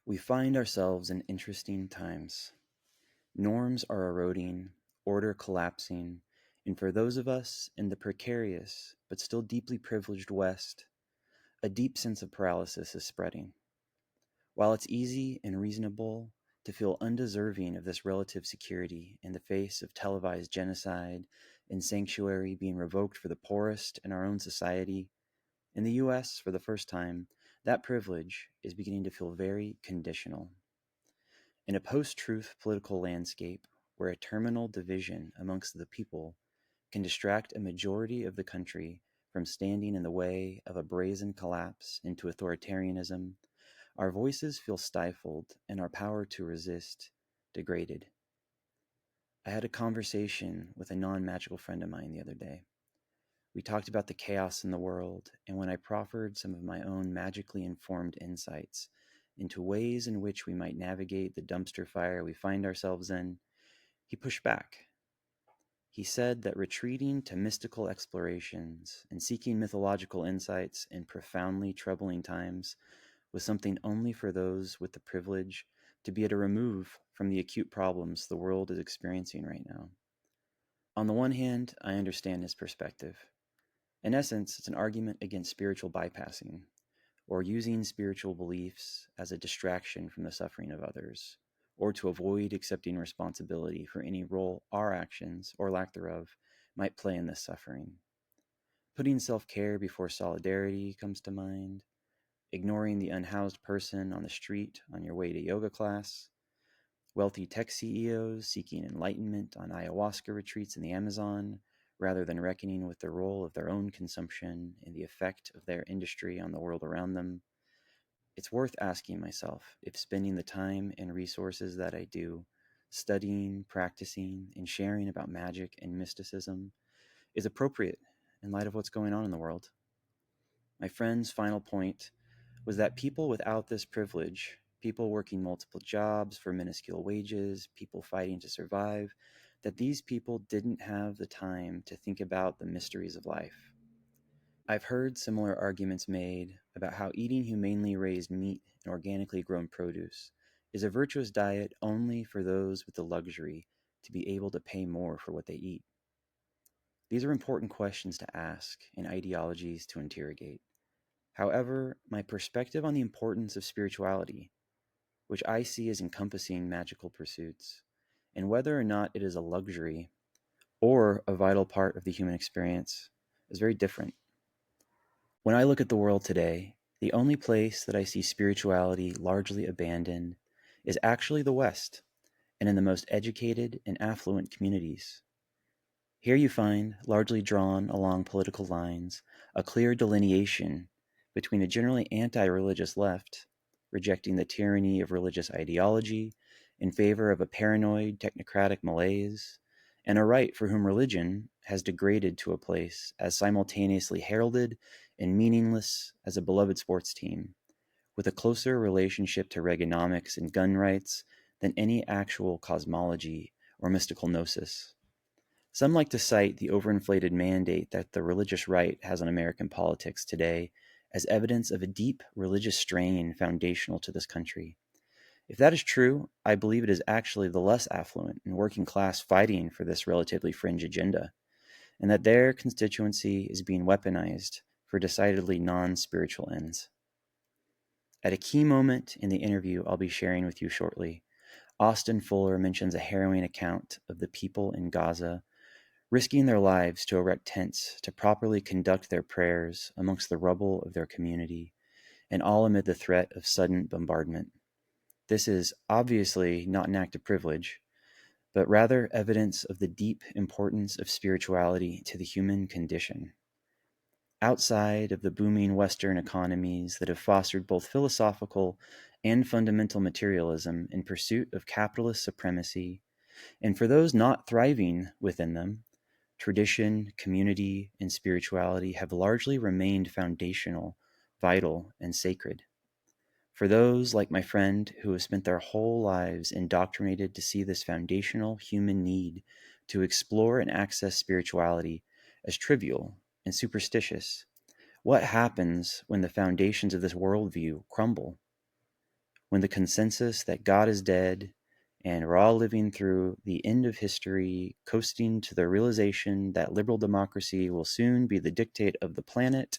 We find ourselves in interesting times. Norms are eroding, order collapsing, and for those of us in the precarious but still deeply privileged West, a deep sense of paralysis is spreading. While it's easy and reasonable to feel undeserving of this relative security in the face of televised genocide and sanctuary being revoked for the poorest in our own society, in the US, for the first time, that privilege is beginning to feel very conditional. In a post-truth political landscape where a terminal division amongst the people can distract a majority of the country from standing in the way of a brazen collapse into authoritarianism, our voices feel stifled and our power to resist degraded. I had a conversation with a non-magical friend of mine the other day. We talked about the chaos in the world, and when I proffered some of my own magically informed insights into ways in which we might navigate the dumpster fire we find ourselves in, he pushed back. He said that retreating to mystical explorations and seeking mythological insights in profoundly troubling times was something only for those with the privilege to be at a remove from the acute problems the world is experiencing right now. On the one hand, I understand his perspective. In essence, it's an argument against spiritual bypassing, or using spiritual beliefs as a distraction from the suffering of others, or to avoid accepting responsibility for any role our actions, or lack thereof, might play in this suffering. Putting self-care before solidarity comes to mind, ignoring the unhoused person on the street on your way to yoga class, wealthy tech CEOs seeking enlightenment on ayahuasca retreats in the Amazon, rather than reckoning with the role of their own consumption and the effect of their industry on the world around them. It's worth asking myself if spending the time and resources that I do, studying, practicing, and sharing about magic and mysticism, is appropriate in light of what's going on in the world. My friend's final point was that people without this privilege, people working multiple jobs for minuscule wages, people fighting to survive, that these people didn't have the time to think about the mysteries of life. I've heard similar arguments made about how eating humanely raised meat and organically grown produce is a virtuous diet only for those with the luxury to be able to pay more for what they eat. These are important questions to ask and ideologies to interrogate. However, my perspective on the importance of spirituality, which I see as encompassing magical pursuits, and whether or not it is a luxury or a vital part of the human experience, is very different. When I look at the world today, the only place that I see spirituality largely abandoned is actually the West, and in the most educated and affluent communities. Here you find, largely drawn along political lines, a clear delineation between a generally anti-religious left, rejecting the tyranny of religious ideology in favor of a paranoid technocratic malaise, and a right for whom religion has degraded to a place as simultaneously heralded and meaningless as a beloved sports team, with a closer relationship to Reaganomics and gun rights than any actual cosmology or mystical gnosis. Some like to cite the overinflated mandate that the religious right has on American politics today as evidence of a deep religious strain foundational to this country. If that is true, I believe it is actually the less affluent and working class fighting for this relatively fringe agenda, and that their constituency is being weaponized for decidedly non-spiritual ends. At a key moment in the interview I'll be sharing with you shortly, Austin Fuller mentions a harrowing account of the people in Gaza risking their lives to erect tents to properly conduct their prayers amongst the rubble of their community, and all amid the threat of sudden bombardment. This is obviously not an act of privilege, but rather evidence of the deep importance of spirituality to the human condition. Outside of the booming Western economies that have fostered both philosophical and fundamental materialism in pursuit of capitalist supremacy, and for those not thriving within them, tradition, community, and spirituality have largely remained foundational, vital, and sacred. For those, like my friend, who have spent their whole lives indoctrinated to see this foundational human need to explore and access spirituality as trivial and superstitious, what happens when the foundations of this worldview crumble? when the consensus that God is dead and we're all living through the end of history, coasting to the realization that liberal democracy will soon be the dictate of the planet,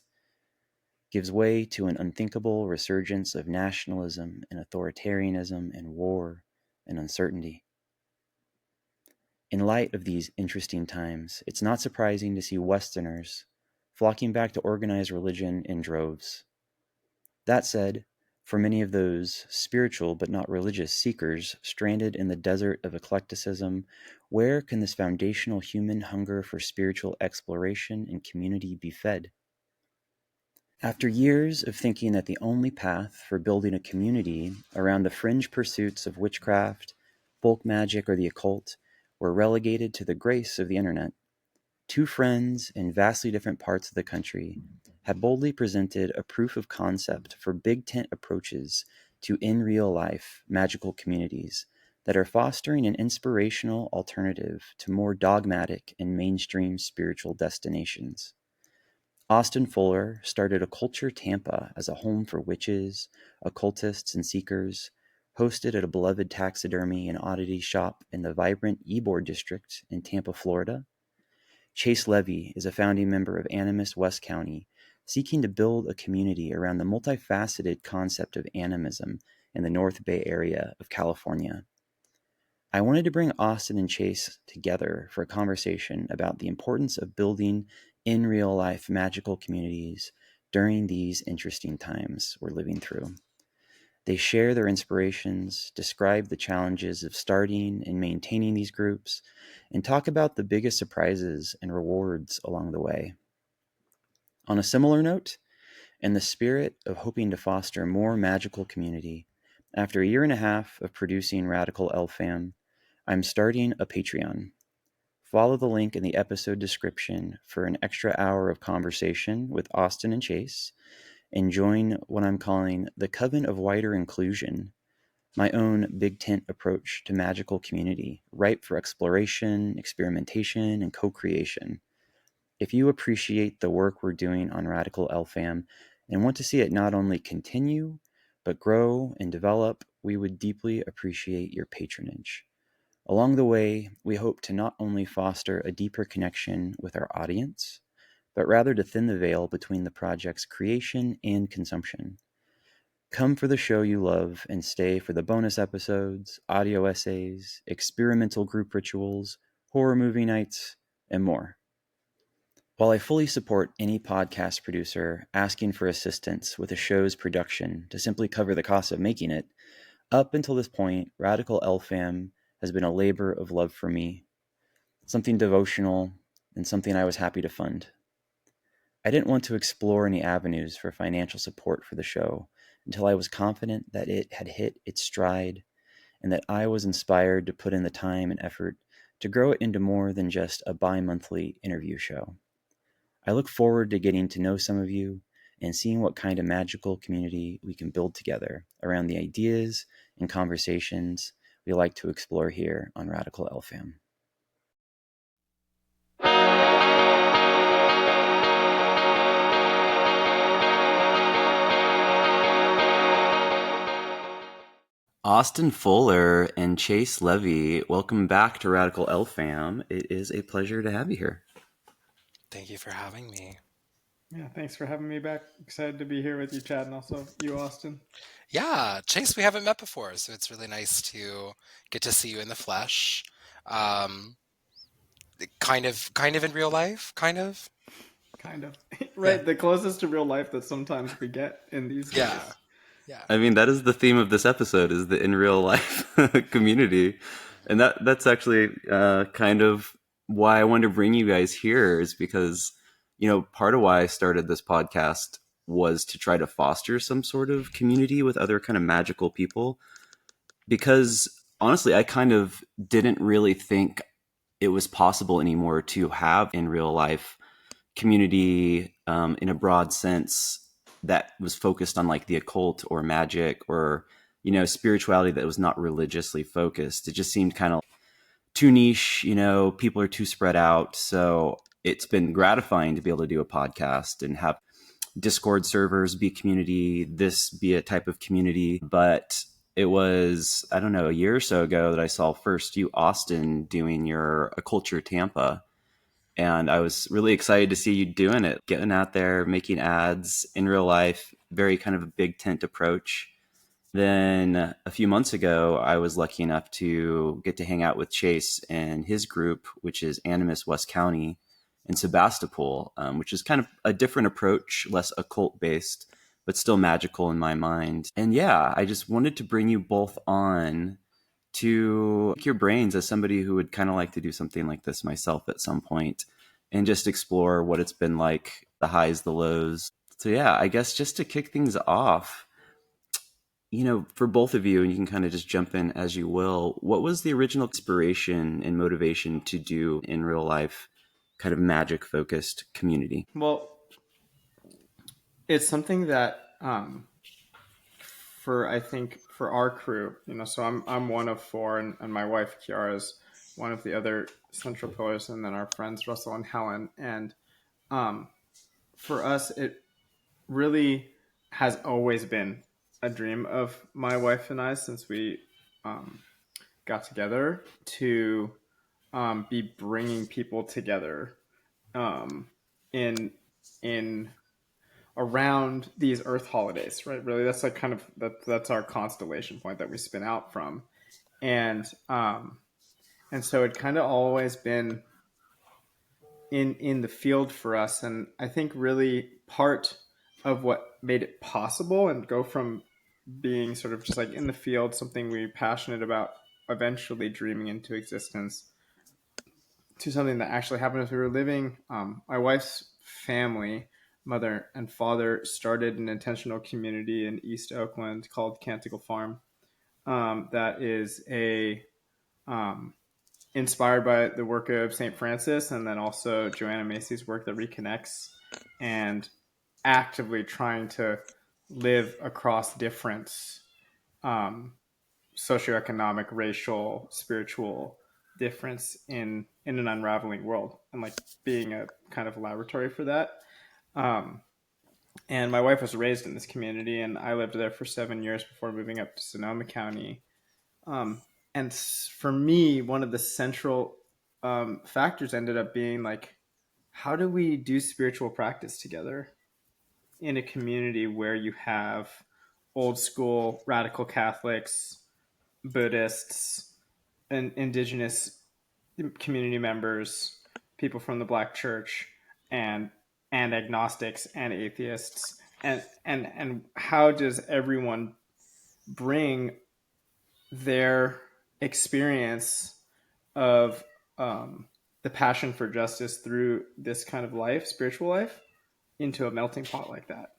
gives way to an unthinkable resurgence of nationalism and authoritarianism and war and uncertainty. In light of these interesting times, it's not surprising to see Westerners flocking back to organized religion in droves. That said, for many of those spiritual but not religious seekers stranded in the desert of eclecticism, where can this foundational human hunger for spiritual exploration and community be fed? After years of thinking that the only path for building a community around the fringe pursuits of witchcraft, folk magic, or the occult were relegated to the grace of the internet, two friends in vastly different parts of the country have boldly presented a proof of concept for big tent approaches to in real life magical communities that are fostering an inspirational alternative to more dogmatic and mainstream spiritual destinations. Austin Fuller started Occulture Tampa as a home for witches, occultists, and seekers, hosted at a beloved taxidermy and oddity shop in the vibrant Ybor District in Tampa, Florida. Chaise Levy is a founding member of Animist West County, seeking to build a community around the multifaceted concept of animism in the North Bay area of California. I wanted to bring Austin and Chaise together for a conversation about the importance of building in real life magical communities during these interesting times we're living through. They share their inspirations, describe the challenges of starting and maintaining these groups, and talk about the biggest surprises and rewards along the way. On a similar note, in the spirit of hoping to foster more magical community, after a year and a half of producing Radical LFAM, I'm starting a Patreon. Follow the link in the episode description for an extra hour of conversation with Austin and Chaise, and join what I'm calling the Coven of Wider Inclusion, my own big tent approach to magical community, ripe for exploration, experimentation, and co-creation. If you appreciate the work we're doing on Radical LFAM and want to see it not only continue, but grow and develop, we would deeply appreciate your patronage. Along the way, we hope to not only foster a deeper connection with our audience, but rather to thin the veil between the project's creation and consumption. Come for the show you love and stay for the bonus episodes, audio essays, experimental group rituals, horror movie nights, and more. While I fully support any podcast producer asking for assistance with a show's production to simply cover the cost of making it, up until this point, Radical LFAM has been a labor of love for me, something devotional, and something I was happy to fund. I didn't want to explore any avenues for financial support for the show until I was confident that it had hit its stride and that I was inspired to put in the time and effort to grow it into more than just a bi-monthly interview show. I look forward to getting to know some of you and seeing what kind of magical community we can build together around the ideas and conversations we like to explore here on Radical LFAM. Austin Fuller and Chaise Levy, welcome back to Radical LFAM. It is a pleasure to have you here. Thank you for having me. Yeah, thanks for having me back. Excited to be here with you, Chad, and also you, Austin. Yeah, Chaise, we haven't met before, so it's really nice to get to see you in the flesh. Kind of in real life, kind of. Kind of. Right, the closest to real life that sometimes we get in these days. Yeah. I mean, that is the theme of this episode, is the in real life community. And that's actually kind of why I wanted to bring you guys here, is because, part of why I started this podcast was to try to foster some sort of community with other kind of magical people. Because honestly, I kind of didn't really think it was possible anymore to have in real life community in a broad sense that was focused on like the occult or magic or, spirituality that was not religiously focused. It just seemed kind of too niche, people are too spread out. So it's been gratifying to be able to do a podcast and have Discord servers be community, this be a type of community. But it was, I don't know, a year or so ago that I saw first you, Austin, doing your Occulture Tampa. And I was really excited to see you doing it, getting out there, making ads in real life, very kind of a big tent approach. Then a few months ago, I was lucky enough to get to hang out with Chaise and his group, which is Animist West County in Sebastopol, which is kind of a different approach, less occult based, but still magical in my mind. And yeah, I just wanted to bring you both on to pick your brains as somebody who would kind of like to do something like this myself at some point and just explore what it's been like, the highs, the lows. So yeah, I guess just to kick things off, for both of you, and you can kind of just jump in as you will, what was the original inspiration and motivation to do in real life kind of magic focused community? Well, it's something that I think for our crew, so I'm one of four, and my wife Kiara is one of the other central pillars, and then our friends Russell and Helen. And for us, it really has always been a dream of my wife and I since we got together to be bringing people together in around these Earth holidays, right? Really, that's like kind of that's our constellation point that we spin out from, and so it kind of always been in the field for us, and I think really part of what made it possible and go from being sort of just like in the field, something we were passionate about, eventually dreaming into existence, to something that actually happened as we were living. My wife's family, mother and father, started an intentional community in East Oakland called Canticle Farm. That is inspired by the work of St. Francis, and then also Joanna Macy's work that reconnects and actively trying to live across different socioeconomic, racial, spiritual difference in an unraveling world, and like being a kind of laboratory for that. And my wife was raised in this community, and I lived there for 7 years before moving up to Sonoma County. And for me, one of the central factors ended up being like, how do we do spiritual practice together in a community where you have old school radical Catholics, Buddhists, and indigenous community members, people from the Black Church, and agnostics and atheists, and how does everyone bring their experience of the passion for justice through this kind of life, spiritual life, into a melting pot like that,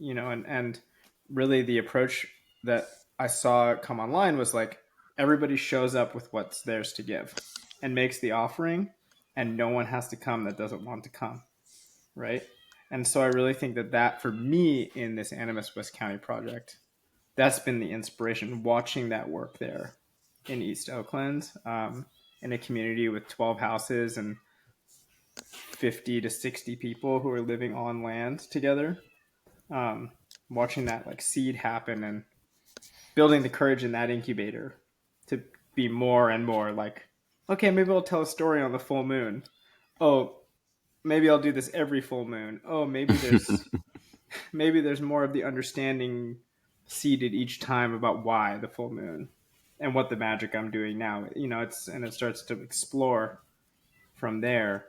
and really the approach that I saw come online was like, everybody shows up with what's theirs to give and makes the offering, and no one has to come that doesn't want to come, right? And so I really think that for me in this Animist West County project, that's been the inspiration, watching that work there in East Oakland, in a community with 12 houses and 50 to 60 people who are living on land together, watching that like seed happen and building the courage in that incubator to be more and more like, okay, maybe I'll tell a story on the full moon. Oh, maybe I'll do this every full moon. Oh, maybe there's more of the understanding seeded each time about why the full moon and what the magic I'm doing now. It starts to explore from there.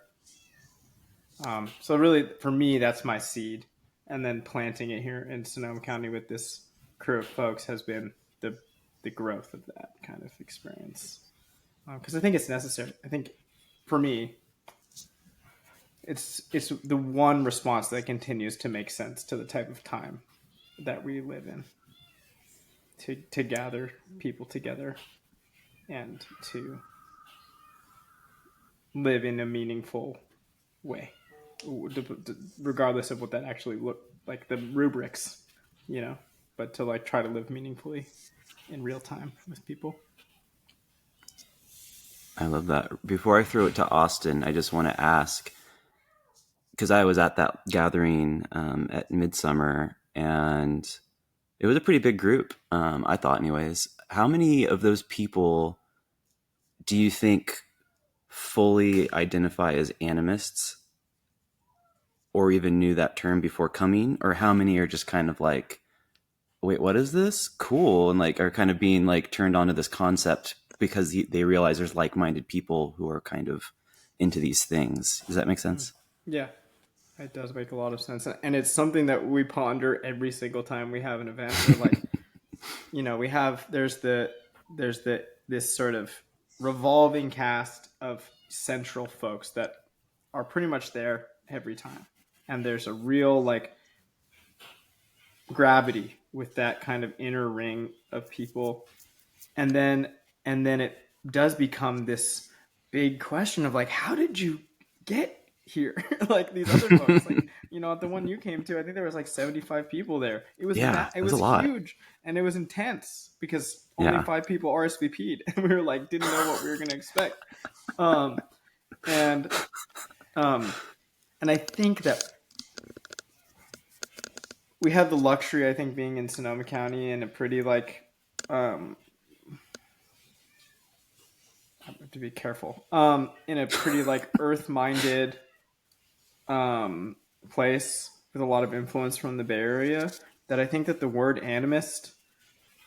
So really, for me, that's my seed, and then planting it here in Sonoma County with this crew of folks has been the growth of that kind of experience. Because I think it's necessary. I think for me, it's the one response that continues to make sense to the type of time that we live in, to gather people together and to live in a meaningful way, regardless of what that actually look like, the rubrics, but to like try to live meaningfully in real time with people. I love that. Before I throw it to Austin, I just want to ask, because I was at that gathering at Midsummer, and it was a pretty big group, I thought anyways. how many of those people do you think fully identify as animists or even knew that term before coming? Or how many are just kind of like, wait, what is this? Cool. And like are kind of being like turned on to this concept because they realize there's like-minded people who are kind of into these things. Does that make sense? Yeah, it does make a lot of sense. And it's something that we ponder every single time we have an event. Where like, we have, there's this sort of revolving cast of central folks that are pretty much there every time. And there's a real like gravity with that kind of inner ring of people. And then it does become this big question of like, how did you get here? Like these other folks, like, at the one you came to, I think there was like 75 people there. It was it was a lot. huge, and it was intense because only 5 people RSVP'd, and we were like, didn't know what we were going to expect. And I think that we had the luxury, I think, being in Sonoma County in a pretty like, I have to be careful, in a pretty like earth-minded place with a lot of influence from the Bay Area, that I think that the word animist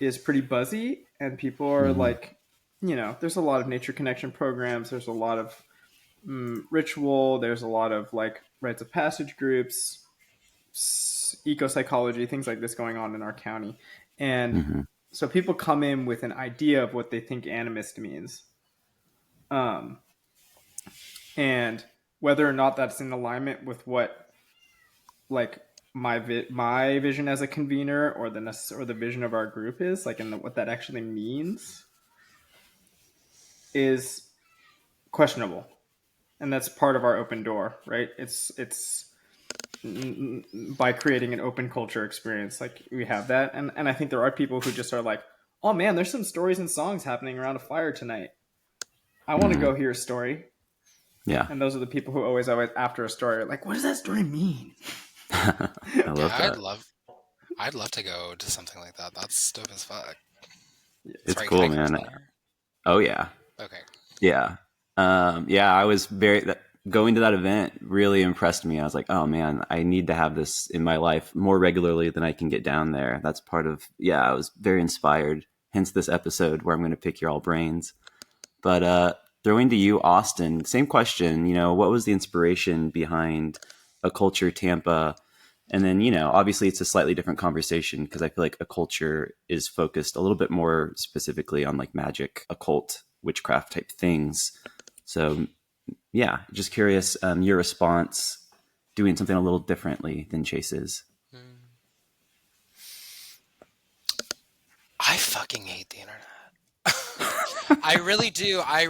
is pretty buzzy, and people are like, there's a lot of nature connection programs, there's a lot of ritual, there's a lot of like rites of passage groups, eco-psychology, things like this going on in our county. And so people come in with an idea of what they think animist means. And whether or not that's in alignment with what like my vision as a convener or the vision of our group is like, and what that actually means is questionable. And that's part of our open door, right? It's by creating an open culture experience, like we have that. And I think there are people who just are like, oh man, there's some stories and songs happening around a fire tonight. I want to go hear a story. Yeah. And those are the people who always after a story are like, what does that story mean? I love that. I'd love to go to something like that. That's dope as fuck. It's Sorry, cool, man. Oh yeah. Okay. Yeah. I was going to that event really impressed me. I was like, oh man, I need to have this in my life more regularly than I can get down there. That's part of, I was very inspired. Hence this episode where I'm going to pick your all brains. But throwing to you, Austin, same question, what was the inspiration behind Occulture Tampa? And then, obviously it's a slightly different conversation because I feel like Occulture is focused a little bit more specifically on like magic, occult, witchcraft type things. So yeah, just curious, your response doing something a little differently than Chaise's. I fucking hate the internet. I really do. I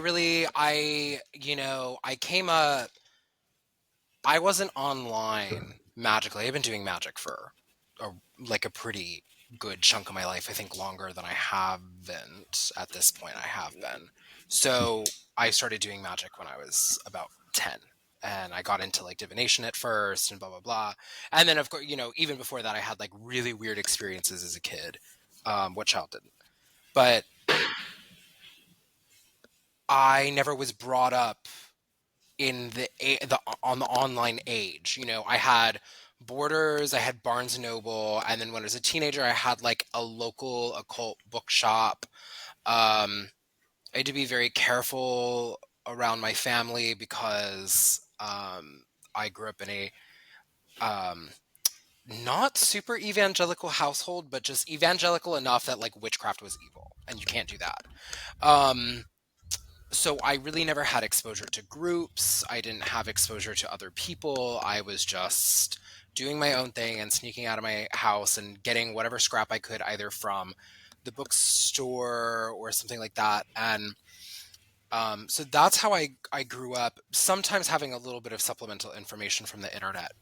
wasn't online magically. I've been doing magic for a pretty good chunk of my life. I think longer than I haven't at this point. I have been. So I started doing magic when I was about 10. And I got into like divination at first and blah, blah, blah. And then, of course, even before that, I had like really weird experiences as a kid. What child didn't? But I never was brought up in on the online age. I had Borders, I had Barnes and Noble, and then when I was a teenager, I had like a local occult bookshop. I had to be very careful around my family because I grew up in a not super evangelical household, but just evangelical enough that like witchcraft was evil, and you can't do that. So I really never had exposure to groups. I didn't have exposure to other people. I was just doing my own thing and sneaking out of my house and getting whatever scrap I could, either from the bookstore or something like that. And so that's how I grew up, sometimes having a little bit of supplemental information from the internet.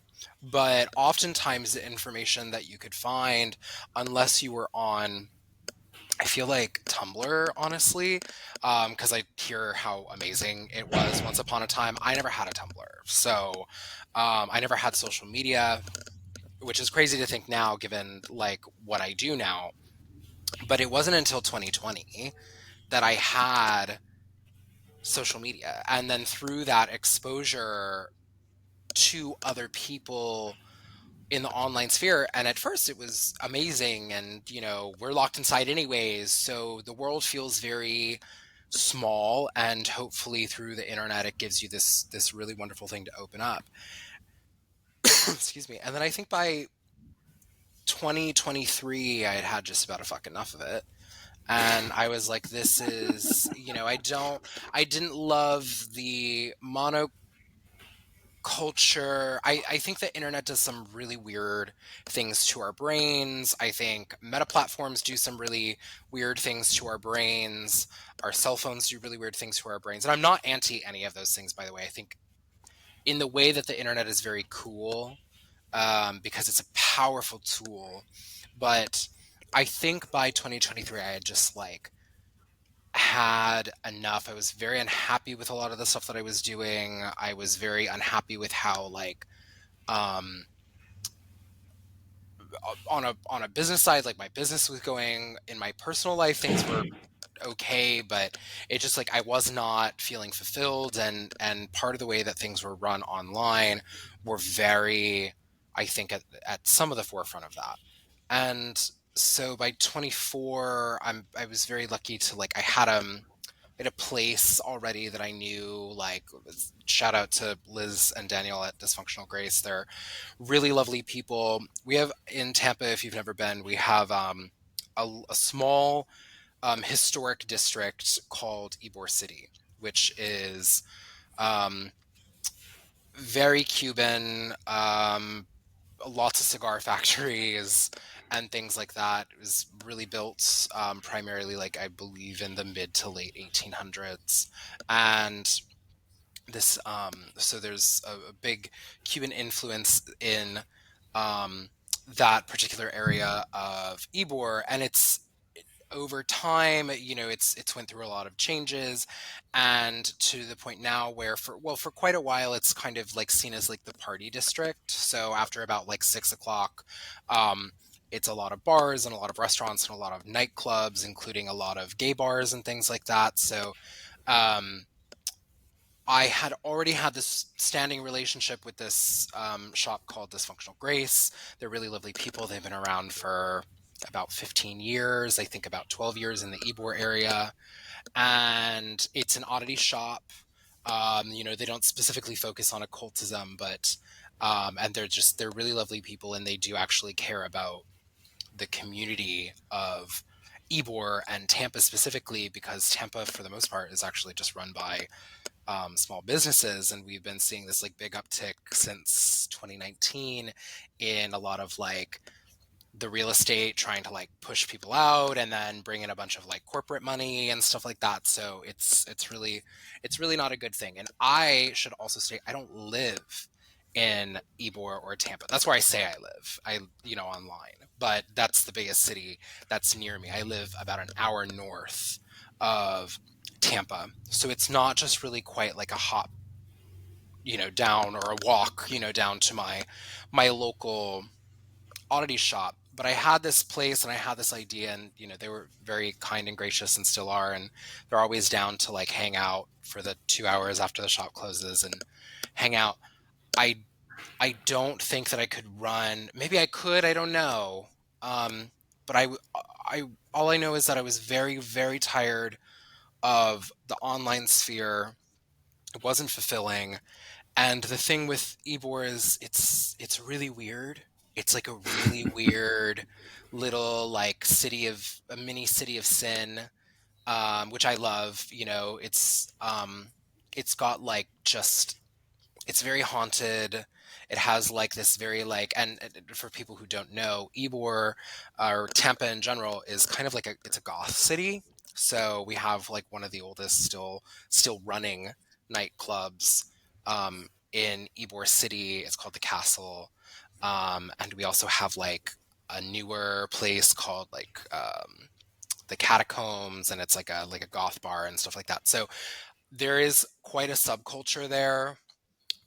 But oftentimes the information that you could find, unless you were on, I feel like Tumblr, honestly, because I hear how amazing it was once upon a time. I never had a Tumblr. So I never had social media, which is crazy to think now, given like what I do now. But it wasn't until 2020 that I had social media. And then through that exposure to other people in the online sphere, and at first it was amazing, and we're locked inside anyways, so the world feels very small, and hopefully through the internet it gives you this really wonderful thing to open up. Excuse me. And then I think by 2023 I had just about a fuck enough of it, and I was like, this is, I didn't love the monoculture. I think the internet does some really weird things to our brains. I think meta platforms do some really weird things to our brains. Our cell phones do really weird things to our brains. And I'm not anti any of those things, by the way. I think in the way that the internet is very cool, because it's a powerful tool. But I think by 2023, I had just like had enough. I was very unhappy with a lot of the stuff that I was doing. I was very unhappy with how like um on a business side, like my business was going. In my personal life, things were okay, but it just like I was not feeling fulfilled, and part of the way that things were run online were very, I think, at some of the forefront of that. And so by 24, I was very lucky to like I had a place already that I knew. Like, shout out to Liz and Daniel at Dysfunctional Grace. They're really lovely people. We have in Tampa, if you've never been, we have a small historic district called Ybor City, which is um, very Cuban, lots of cigar factories and things like that. It was really built primarily, like I believe, in the mid to late 1800s, and so there's a big Cuban influence in that particular area of Ybor, and it's over time, it's went through a lot of changes, and to the point now where for quite a while it's kind of like seen as like the party district. So after about like 6 o'clock, um, it's a lot of bars and a lot of restaurants and a lot of nightclubs, including a lot of gay bars and things like that. So um, I had already had this standing relationship with this shop called Dysfunctional Grace. They're really lovely people. They've been around for about 15 years, I think about 12 years in the Ybor area. And it's an oddity shop. They don't specifically focus on occultism, but and they're really lovely people, and they do actually care about the community of Ybor and Tampa specifically, because Tampa, for the most part, is actually just run by small businesses, and we've been seeing this like big uptick since 2019 in a lot of like the real estate trying to like push people out and then bring in a bunch of like corporate money and stuff like that. So it's really not a good thing. And I should also say I don't live in Ybor or Tampa. That's where I say I live. Online, but that's the biggest city that's near me. I live about an hour north of Tampa. So it's not just really quite like a hop, down, or a walk, down to my local oddity shop. But I had this place and I had this idea, and they were very kind and gracious and still are, and they're always down to like hang out for the 2 hours after the shop closes and hang out. I I don't think that I could run. Maybe I could. I don't know. Um, but I all I know is that I was very very tired of the online sphere. It wasn't fulfilling. And the thing with Ybor is it's really weird. It's like a really weird little like a mini city of sin, which I love. It's got like just it's very haunted. It has like this very like, and for people who don't know, Ybor or Tampa in general is kind of like it's a goth city. So we have like one of the oldest still running nightclubs in Ybor City. It's called the Castle, and we also have like a newer place called like the Catacombs, and it's like a goth bar and stuff like that. So there is quite a subculture there,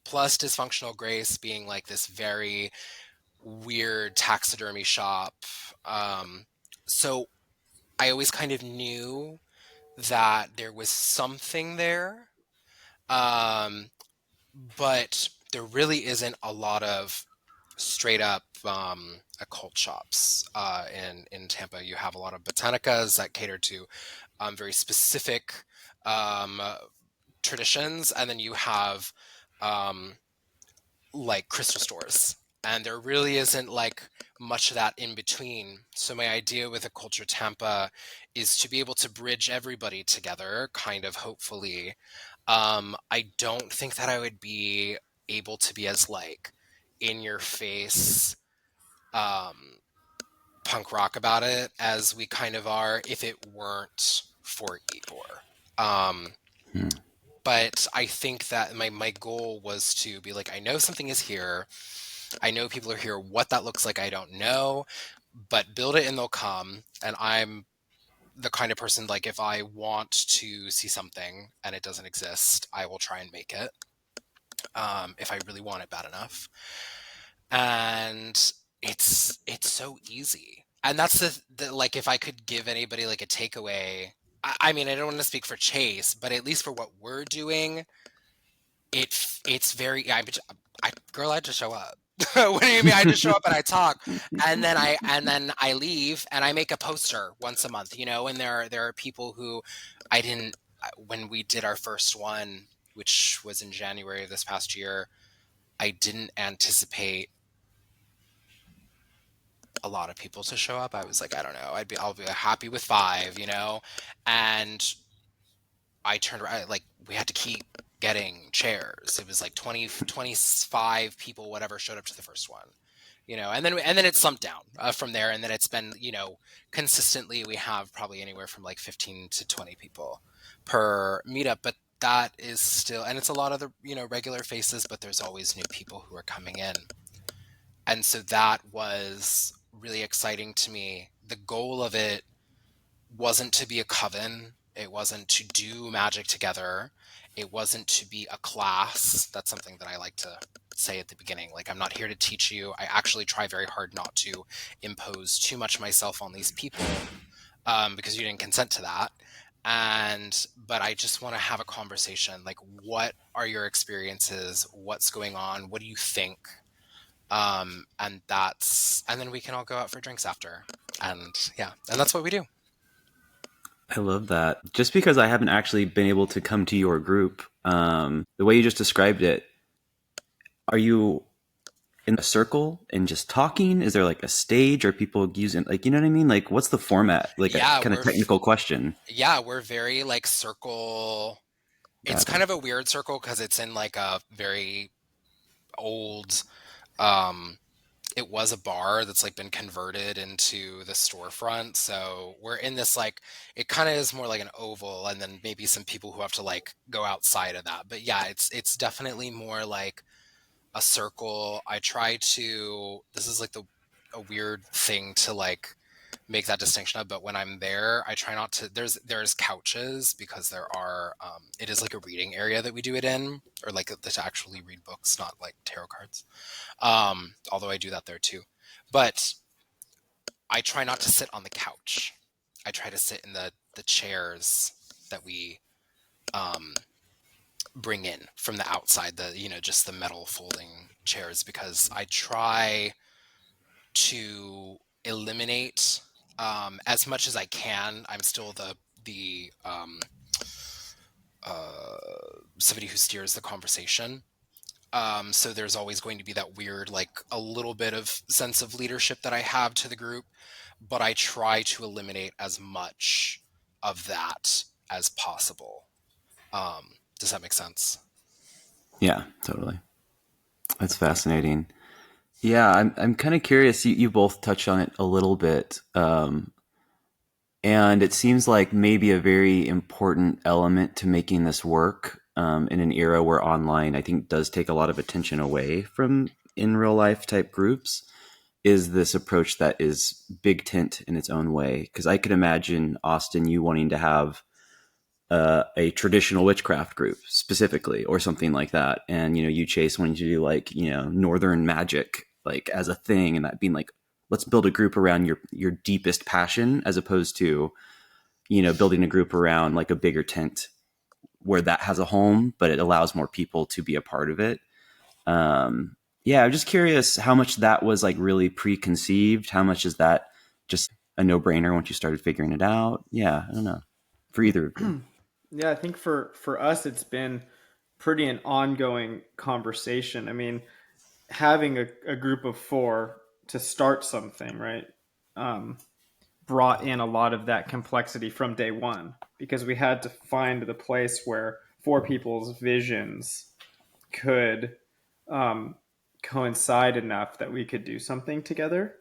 plus Dysfunctional Grace being like this very weird taxidermy shop. So I always kind of knew that there was something there. Um, but there really isn't a lot of straight up occult shops in Tampa. You have a lot of botanicas that cater to very specific um, traditions, and then you have um, like crystal stores. And there really isn't like much of that in between. So my idea with Occulture Tampa is to be able to bridge everybody together, kind of hopefully. I don't think that I would be able to be as like in your face um, punk rock about it as we kind of are if it weren't for Ybor. Hmm. But I think that my goal was to be like, I know something is here. I know people are here. What that looks like, I don't know. But build it and they'll come. And I'm the kind of person, like, if I want to see something and it doesn't exist, I will try and make it. If I really want it bad enough. And it's so easy. And that's the like, if I could give anybody like a takeaway, I mean, I don't want to speak for Chaise, but at least for what we're doing, it's very, girl, I just show up. What do you mean? I just show up and I talk, and then I leave and I make a poster once a month, you know. And there are people who I didn't, when we did our first one, which was in January of this past year, I didn't anticipate a lot of people to show up. I was like, I don't know, I'll be happy with 5, you know. And I turned around, like, we had to keep getting chairs. It was like 20, 25 people, whatever, showed up to the first one, you know, and then it slumped down from there. And then it's been, you know, consistently, we have probably anywhere from like 15 to 20 people per meetup, but that is still, and it's a lot of the, you know, regular faces, but there's always new people who are coming in. And so that was really exciting to me. The goal of it wasn't to be a coven. It wasn't to do magic together. It wasn't to be a class. That's something that I like to say at the beginning. Like, I'm not here to teach you. I actually try very hard not to impose too much myself on these people because you didn't consent to that. But I just want to have a conversation. Like, what are your experiences? What's going on? What do you think? And then we can all go out for drinks after. And yeah, and that's what we do. I love that. Just because I haven't actually been able to come to your group, the way you just described it, are you in a circle and just talking? Is there like a stage? Or people using, like, you know what I mean? Like, what's the format? Like, Yeah, a kind of technical question. Yeah, we're very like circle. It's kind of a weird circle because it's in like a very old, it was a bar that's like been converted into the storefront. So we're in this, like, it kind of is more like an oval, and then maybe some people who have to like go outside of that. But yeah, it's definitely more like a circle. I try to, this is like a weird thing to like make that distinction of, but when I'm there, I try not to, there's couches because there are, it is like a reading area that we do it in, or like to actually read books, not like tarot cards. Although I do that there too. But I try not to sit on the couch. I try to sit in the chairs that we bring in from the outside, the, you know, just the metal folding chairs, because I try to eliminate as much as I can. I'm still the somebody who steers the conversation. So there's always going to be that weird, like, a little bit of sense of leadership that I have to the group, but I try to eliminate as much of that as possible. Does that make sense? Yeah, totally. That's fascinating. Yeah, I'm kind of curious. You both touched on it a little bit. And it seems like maybe a very important element to making this work in an era where online, I think, does take a lot of attention away from in real life type groups, is this approach that is big tent in its own way. Because I could imagine, Austin, you wanting to have a traditional witchcraft group specifically, or something like that. And, you know, you, Chaise, wanting to do like, you know, Northern magic, like, as a thing, and that being like, let's build a group around your deepest passion, as opposed to building a group around like a bigger tent where that has a home, but it allows more people to be a part of it. Yeah, I'm just curious how much that was like really preconceived. How much is that just a no-brainer once you started figuring it out? Yeah, I don't know. For either of you. Yeah, I think for us, it's been pretty an ongoing conversation. I mean, having a group of 4 to start something, right, brought in a lot of that complexity from day one, because we had to find the place where 4 people's visions could coincide enough that we could do something together.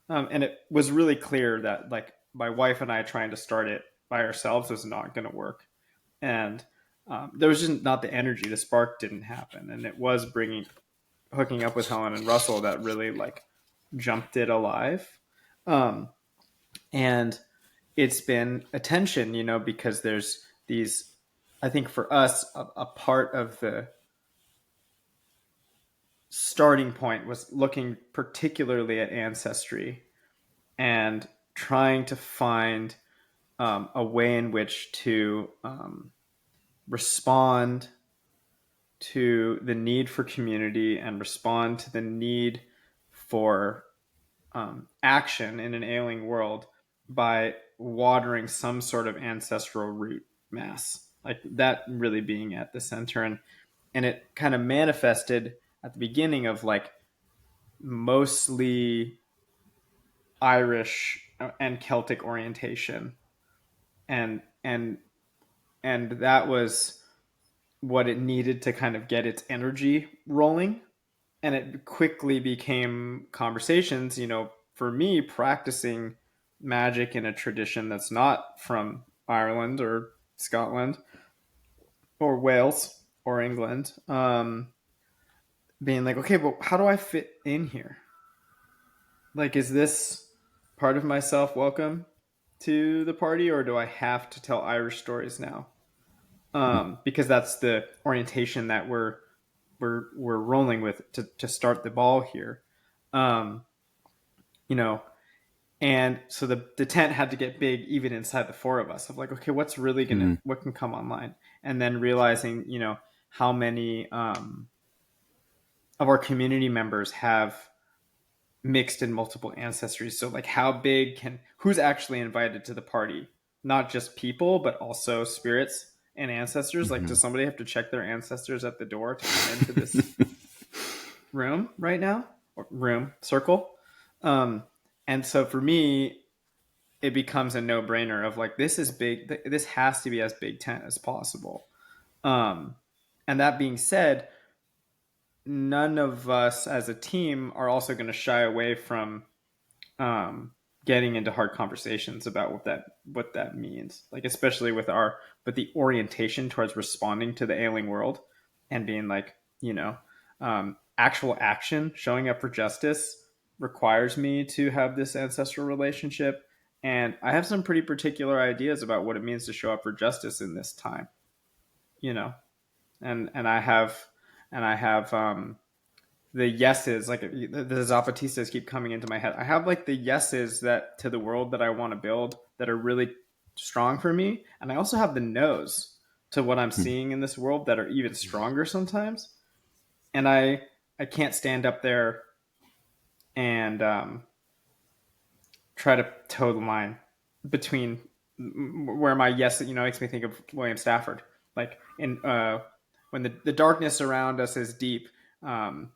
And it was really clear that like my wife and I trying to start it by ourselves was not going to work. And there was just not the energy. The spark didn't happen. And it was hooking up with Helen and Russell that really like jumped it alive. And it's been a tension, because there's these, I think for us, a part of the starting point was looking particularly at ancestry and trying to find a way in which to respond to the need for community and respond to the need for action in an ailing world by watering some sort of ancestral root mass, like that really being at the center. And it kind of manifested at the beginning of like mostly Irish and Celtic orientation, and that was what it needed to kind of get its energy rolling. And it quickly became conversations, for me practicing magic in a tradition that's not from Ireland or Scotland or Wales or England, being like, okay, but how do I fit in here? Like, is this part of myself welcome to the party, or do I have to tell Irish stories now? Because that's the orientation that we're rolling with to start the ball here. And so the tent had to get big even inside the 4 of us, of like, okay, what's really gonna what can come online? And then realizing, how many of our community members have mixed in multiple ancestries. So like who's actually invited to the party? Not just people, but also spirits and ancestors. Like, does somebody have to check their ancestors at the door to come into this room right now? Or room, circle? And so for me, it becomes a no-brainer of like, this is big. This has to be as big tent as possible. And that being said, none of us as a team are also going to shy away from getting into hard conversations about what that means. Like, especially with the orientation towards responding to the ailing world and being like, actual action, showing up for justice requires me to have this ancestral relationship. And I have some pretty particular ideas about what it means to show up for justice in this time, and I have the yeses, like the Zapatistas keep coming into my head. I have like the yeses that to the world that I want to build that are really strong for me. And I also have the no's to what I'm seeing in this world that are even stronger sometimes. And I can't stand up there and try to toe the line between where my yes, makes me think of William Stafford. Like when the darkness around us is deep, that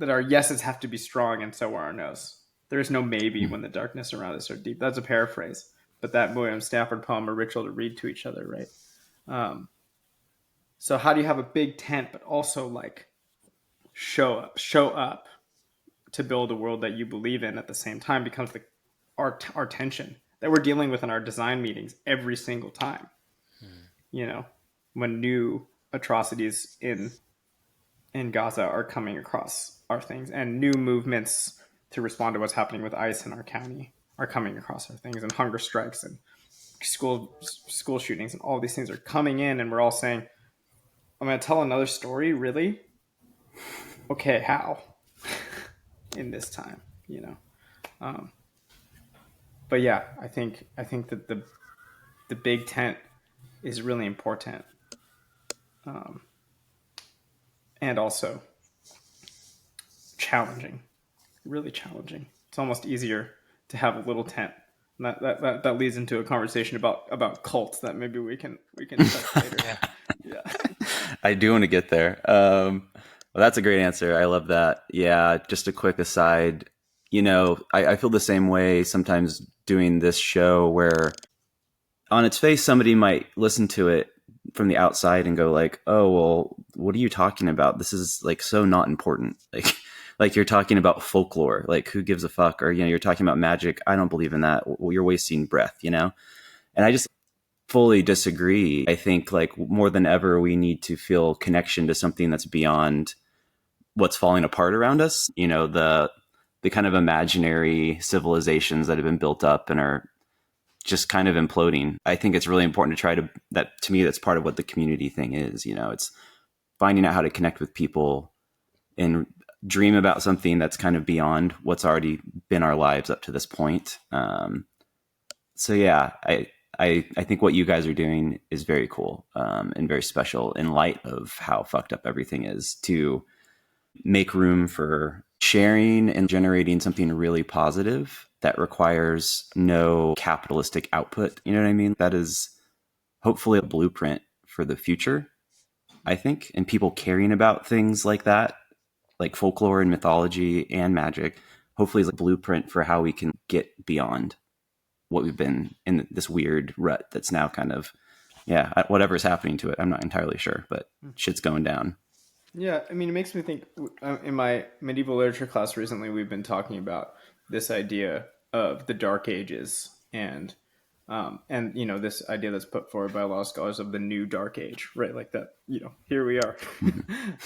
our yeses have to be strong and so are our no's. There is no maybe when the darkness around us are deep. That's a paraphrase, but that William Stafford poem, A Ritual to Read to Each Other, right? So how do you have a big tent, but also like show up to build a world that you believe in at the same time becomes our tension that we're dealing with in our design meetings every single time. When new atrocities in Gaza are coming across our things, and new movements to respond to what's happening with ICE in our county are coming across our things, and hunger strikes and school shootings and all these things are coming in, and we're all saying, I'm going to tell another story, really? Okay, how? In this time, but yeah, I think that the big tent is really important, and also challenging, really challenging. It's almost easier to have a little tent. And that leads into a conversation about cults that maybe we can touch later. Yeah. Yeah. I do want to get there. Well, that's a great answer. I love that. Yeah, just a quick aside. I feel the same way sometimes doing this show where on its face, somebody might listen to it from the outside and go like, oh, well, what are you talking about? This is like so not important. Like you're talking about folklore, like who gives a fuck? Or, you're talking about magic. I don't believe in that. Well, you're wasting breath, And I just fully disagree. I think like more than ever, we need to feel connection to something that's beyond what's falling apart around us. The kind of imaginary civilizations that have been built up and are just kind of imploding. I think it's really important to to me, that's part of what the community thing is. It's finding out how to connect with people and dream about something that's kind of beyond what's already been our lives up to this point. So yeah, I think what you guys are doing is very cool, and very special in light of how fucked up everything is, to make room for sharing and generating something really positive that requires no capitalistic output. You know what I mean? That is hopefully a blueprint for the future, I think, and people caring about things like that, like folklore and mythology and magic, hopefully is a blueprint for how we can get beyond what we've been in this weird rut that's now kind of, whatever's happening to it. I'm not entirely sure, but shit's going down. Yeah, I mean, it makes me think. In my medieval literature class recently, we've been talking about this idea of the Dark Ages, and this idea that's put forward by a lot of scholars of the new Dark Age, right? Like that, here we are,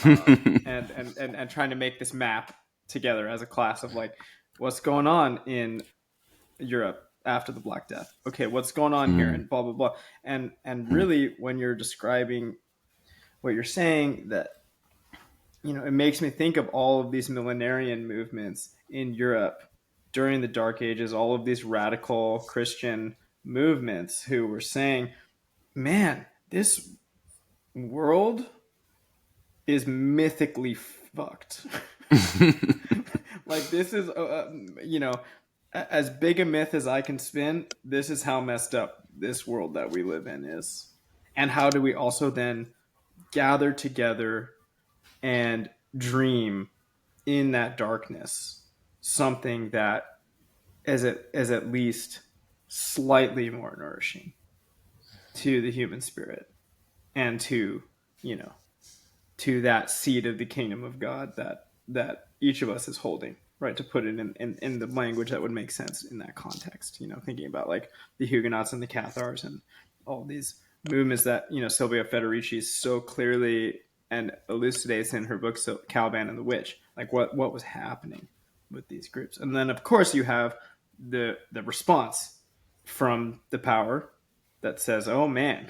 and trying to make this map together as a class of like what's going on in Europe after the Black Death. Okay, what's going on here, and blah blah blah, and really, when you're describing what you're saying, that it makes me think of all of these millenarian movements in Europe during the Dark Ages, all of these radical Christian movements who were saying, man, this world is mythically fucked. Like, this is, as big a myth as I can spin, this is how messed up this world that we live in is. And how do we also then gather together and dream in that darkness something that is at least slightly more nourishing to the human spirit and to that seed of the kingdom of God that each of us is holding, right? To put it in the language that would make sense in that context, thinking about like the Huguenots and the Cathars and all these movements that Silvia Federici so clearly and elucidates in her book, so Caliban and the Witch, like what was happening with these groups. And then of course you have the response from the power that says, oh man,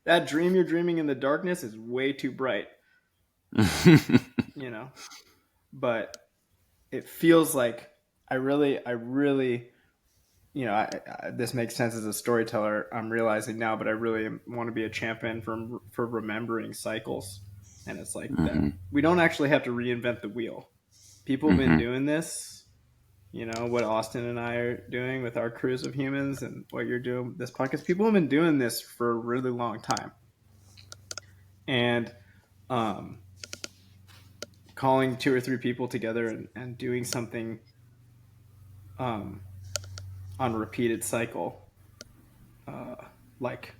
that dream you're dreaming in the darkness is way too bright. But it feels like I really this makes sense as a storyteller, I'm realizing now, but I really want to be a champion for remembering cycles. And it's like that we don't actually have to reinvent the wheel. People have been doing this, what Austin and I are doing with our cruise of humans and what you're doing with this podcast. People have been doing this for a really long time. And calling 2 or 3 people together and doing something on a repeated cycle, like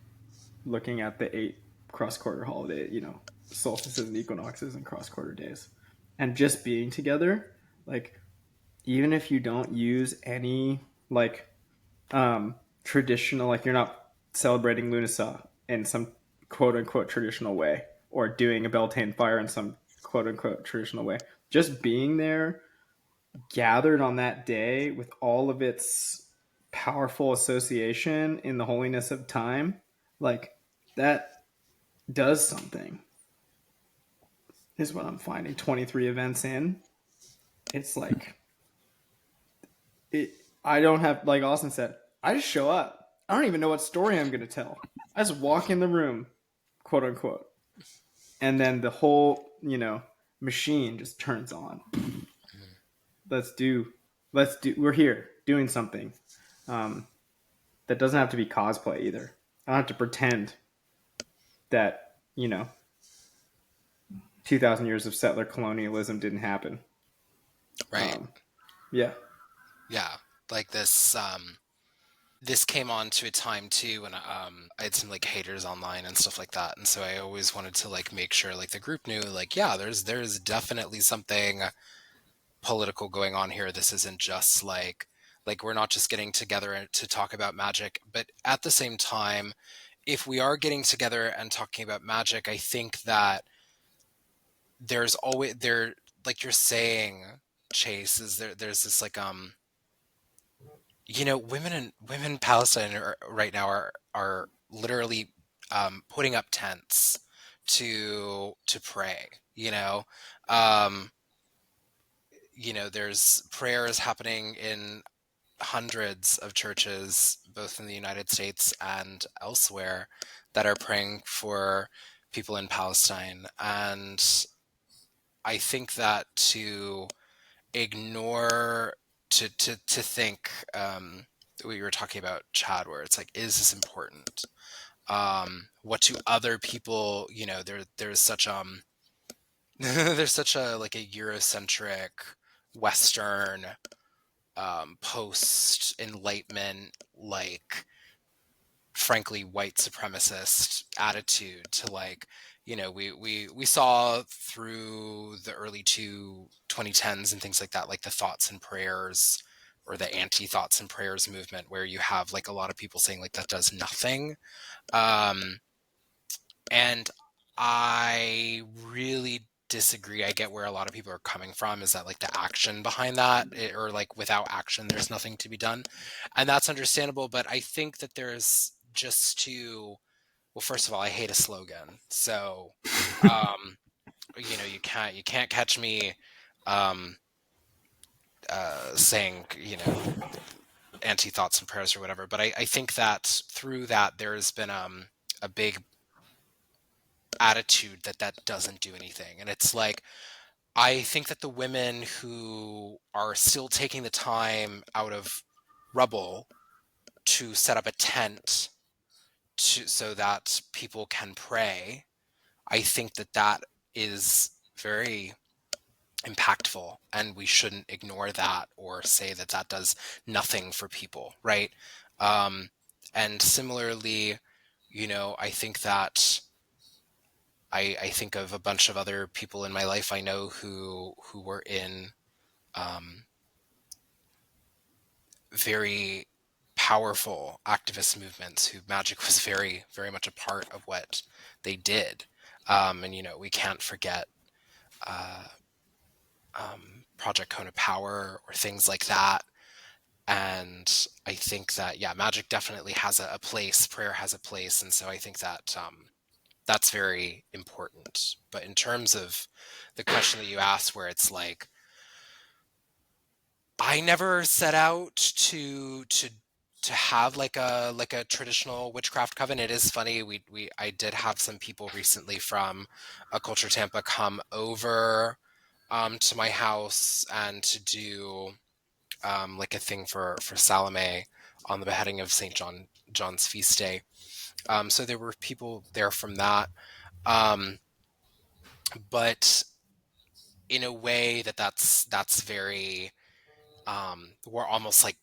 looking at the 8 cross-quarter holiday, solstices and equinoxes and cross-quarter days, and just being together, like even if you don't use any like traditional, like you're not celebrating Lunasa in some quote-unquote traditional way, or doing a Beltane fire in some quote-unquote traditional way, just being there gathered on that day with all of its powerful association in the holiness of time, like that does something, is what I'm finding. 23 events in, it's like I don't have, like Austin said, I just show up. I don't even know what story I'm going to tell. I just walk in the room, quote unquote. And then the whole, machine just turns on. We're here doing something. That doesn't have to be cosplay either. I don't have to pretend that, 2,000 years of settler colonialism didn't happen. Right. Yeah. Yeah. Like this came on to a time too when I had some like haters online and stuff like that, and so I always wanted to like make sure like the group knew like, yeah, there's definitely something political going on here. This isn't just like we're not just getting together to talk about magic, but at the same time, if we are getting together and talking about magic, I think that there's always like you're saying, Chaise, is there's this like women in Palestine right now are literally putting up tents to pray. Um, there's prayers happening in hundreds of churches, both in the United States and elsewhere, that are praying for people in Palestine. And I think that to ignore, to think, we were talking about, Chad, where it's like, is this important? What do other people, there's such there's such a like a Eurocentric Western post Enlightenment, like frankly white supremacist attitude to like, we saw through the early 2010s and things like that, like the thoughts and prayers, or the anti-thoughts and prayers movement, where you have like a lot of people saying like that does nothing. And I really disagree. I get where a lot of people are coming from, is that like the action behind that, or like without action there's nothing to be done, and that's understandable. But I think that there's just to, well, first of all, I hate a slogan, so you can't catch me saying anti-thoughts and prayers or whatever. But I think that through that there's been a big attitude that doesn't do anything. And it's like, I think that the women who are still taking the time out of rubble to set up a tent so that people can pray, I think that is very impactful, and we shouldn't ignore that or say that does nothing for people, right? And similarly, I think that I think of a bunch of other people in my life I know who were in very powerful activist movements, who magic was very, very much a part of what they did. And we can't forget Project Cone of Power or things like that. And I think that, yeah, magic definitely has a place, prayer has a place, and so I think that that's very important. But in terms of the question that you asked, where it's like, I never set out to have like a traditional witchcraft coven. It is funny, I did have some people recently from Occulture Tampa come over to my house and to do like a thing for Salome on the beheading of John's feast day. So there were people there from that. But in a way that's very, we're almost like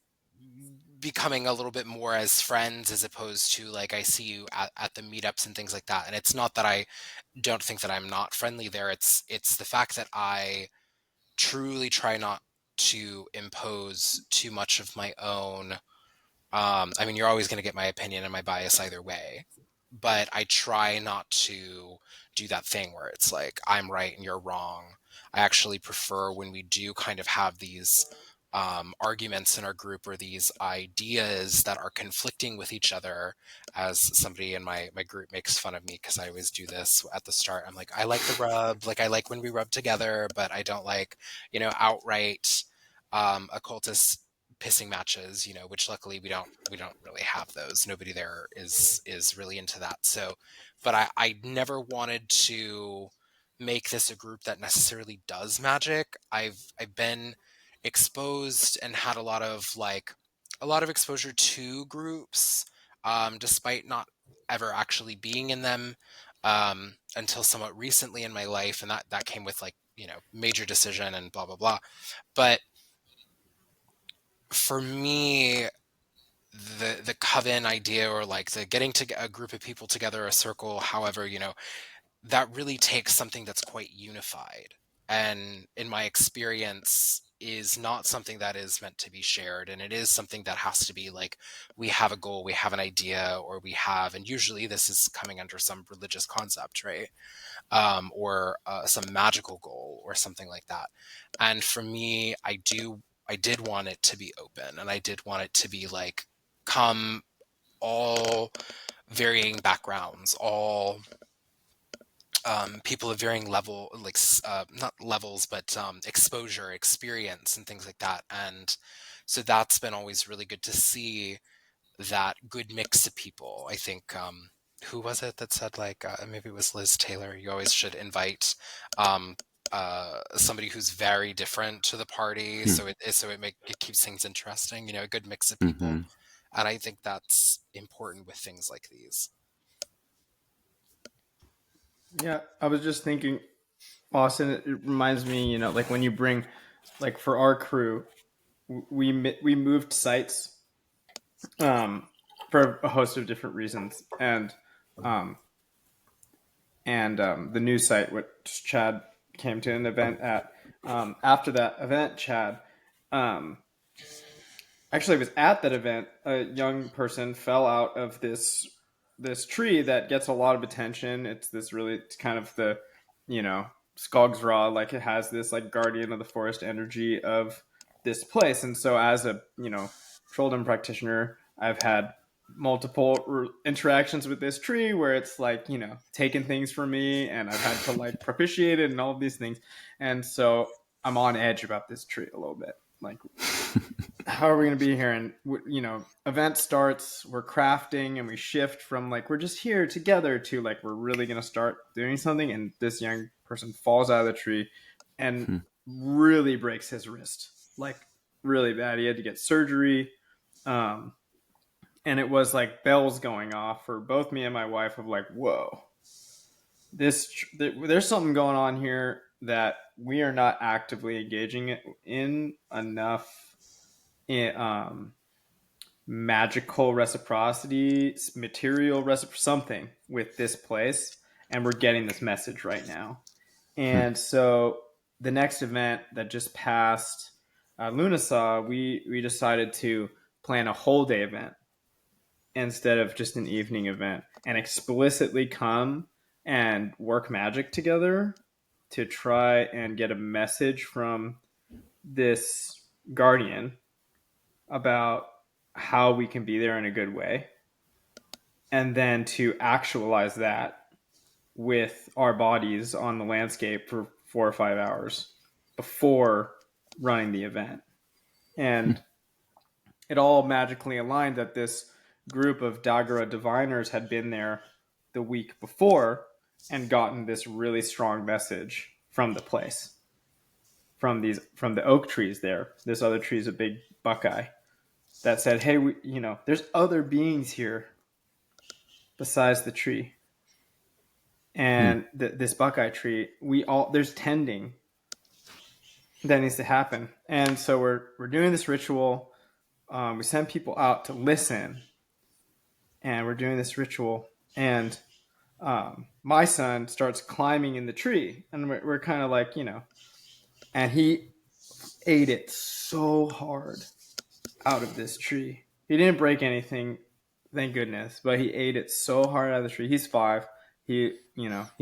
becoming a little bit more as friends, as opposed to like, I see you at the meetups and things like that. And it's not that I don't think that I'm not friendly there. It's the fact that I truly try not to impose too much of my own. I mean, you're always going to get my opinion and my bias either way, but I try not to do that thing where it's like, I'm right and you're wrong. I actually prefer when we do kind of have these arguments in our group, or these ideas that are conflicting with each other. As somebody in my group makes fun of me because I always do this at the start. I'm like, I like the rub, like I like when we rub together, but I don't like, outright occultist pissing matches, you know, which luckily we don't really have those. Nobody there is really into that. So, but I never wanted to make this a group that necessarily does magic. I've been exposed and had a lot of exposure to groups, despite not ever actually being in them, until somewhat recently in my life, and that came with, like, you know, major decision and blah blah blah. But for me, the coven idea, or like the getting to a group of people together, a circle, however, you know, that really takes something that's quite unified, and in my experience is not something that is meant to be shared, and it is something that has to be like, we have a goal, we have an idea, or we have, and usually this is coming under some religious concept, right? Or some magical goal or something like that. And for me, I did want it to be open, and I did want it to be like, come all varying backgrounds, all people of varying level, like not levels, but exposure, experience, and things like that. And so that's been always really good to see, that good mix of people. I think who was it that said, like, maybe it was Liz Taylor, you always should invite somebody who's very different to the party, so it keeps things interesting, you know, a good mix of people. Mm-hmm. And I think that's important with things like these. Yeah, I was just thinking, Austin, it reminds me, you know, like when you bring, like for our crew, we moved sites for a host of different reasons, and the new site, which Chad came to an event at. After that event, Chad actually was at that event. A young person fell out of this tree that gets a lot of attention. It's kind of the, you know, Skogsra, like it has this like guardian of the forest energy of this place. And so as a, you know, trolldom practitioner, I've had multiple interactions with this tree where it's like, you know, taking things from me, and I've had to like propitiate it and all of these things. And so I'm on edge about this tree a little bit. Like, how are we going to be here? And, you know, event starts, we're crafting, and we shift from like, we're just here together to like, we're really going to start doing something. And this young person falls out of the tree and really breaks his wrist, like really bad. He had to get surgery. And it was like bells going off for both me and my wife of like, whoa, there's something going on here that we are not actively engaging in enough in magical reciprocity, material something with this place, and we're getting this message right now. And so the next event that just passed, Lunasaw, we decided to plan a whole day event instead of just an evening event, and explicitly come and work magic together to try and get a message from this guardian about how we can be there in a good way, and then to actualize that with our bodies on the landscape for 4 or 5 hours before running the event. And it all magically aligned that this group of Dagara diviners had been there the week before and gotten this really strong message from the place, from the oak trees there. This other tree is a big buckeye that said, hey, you know, there's other beings here besides the tree. And this buckeye tree, there's tending that needs to happen. And so we're doing this ritual. We send people out to listen, and we're doing this ritual, and my son starts climbing in the tree, and we're kind of like, you know, and he ate it so hard out of this tree. He didn't break anything, thank goodness, but he ate it so hard out of the tree. He's 5. He's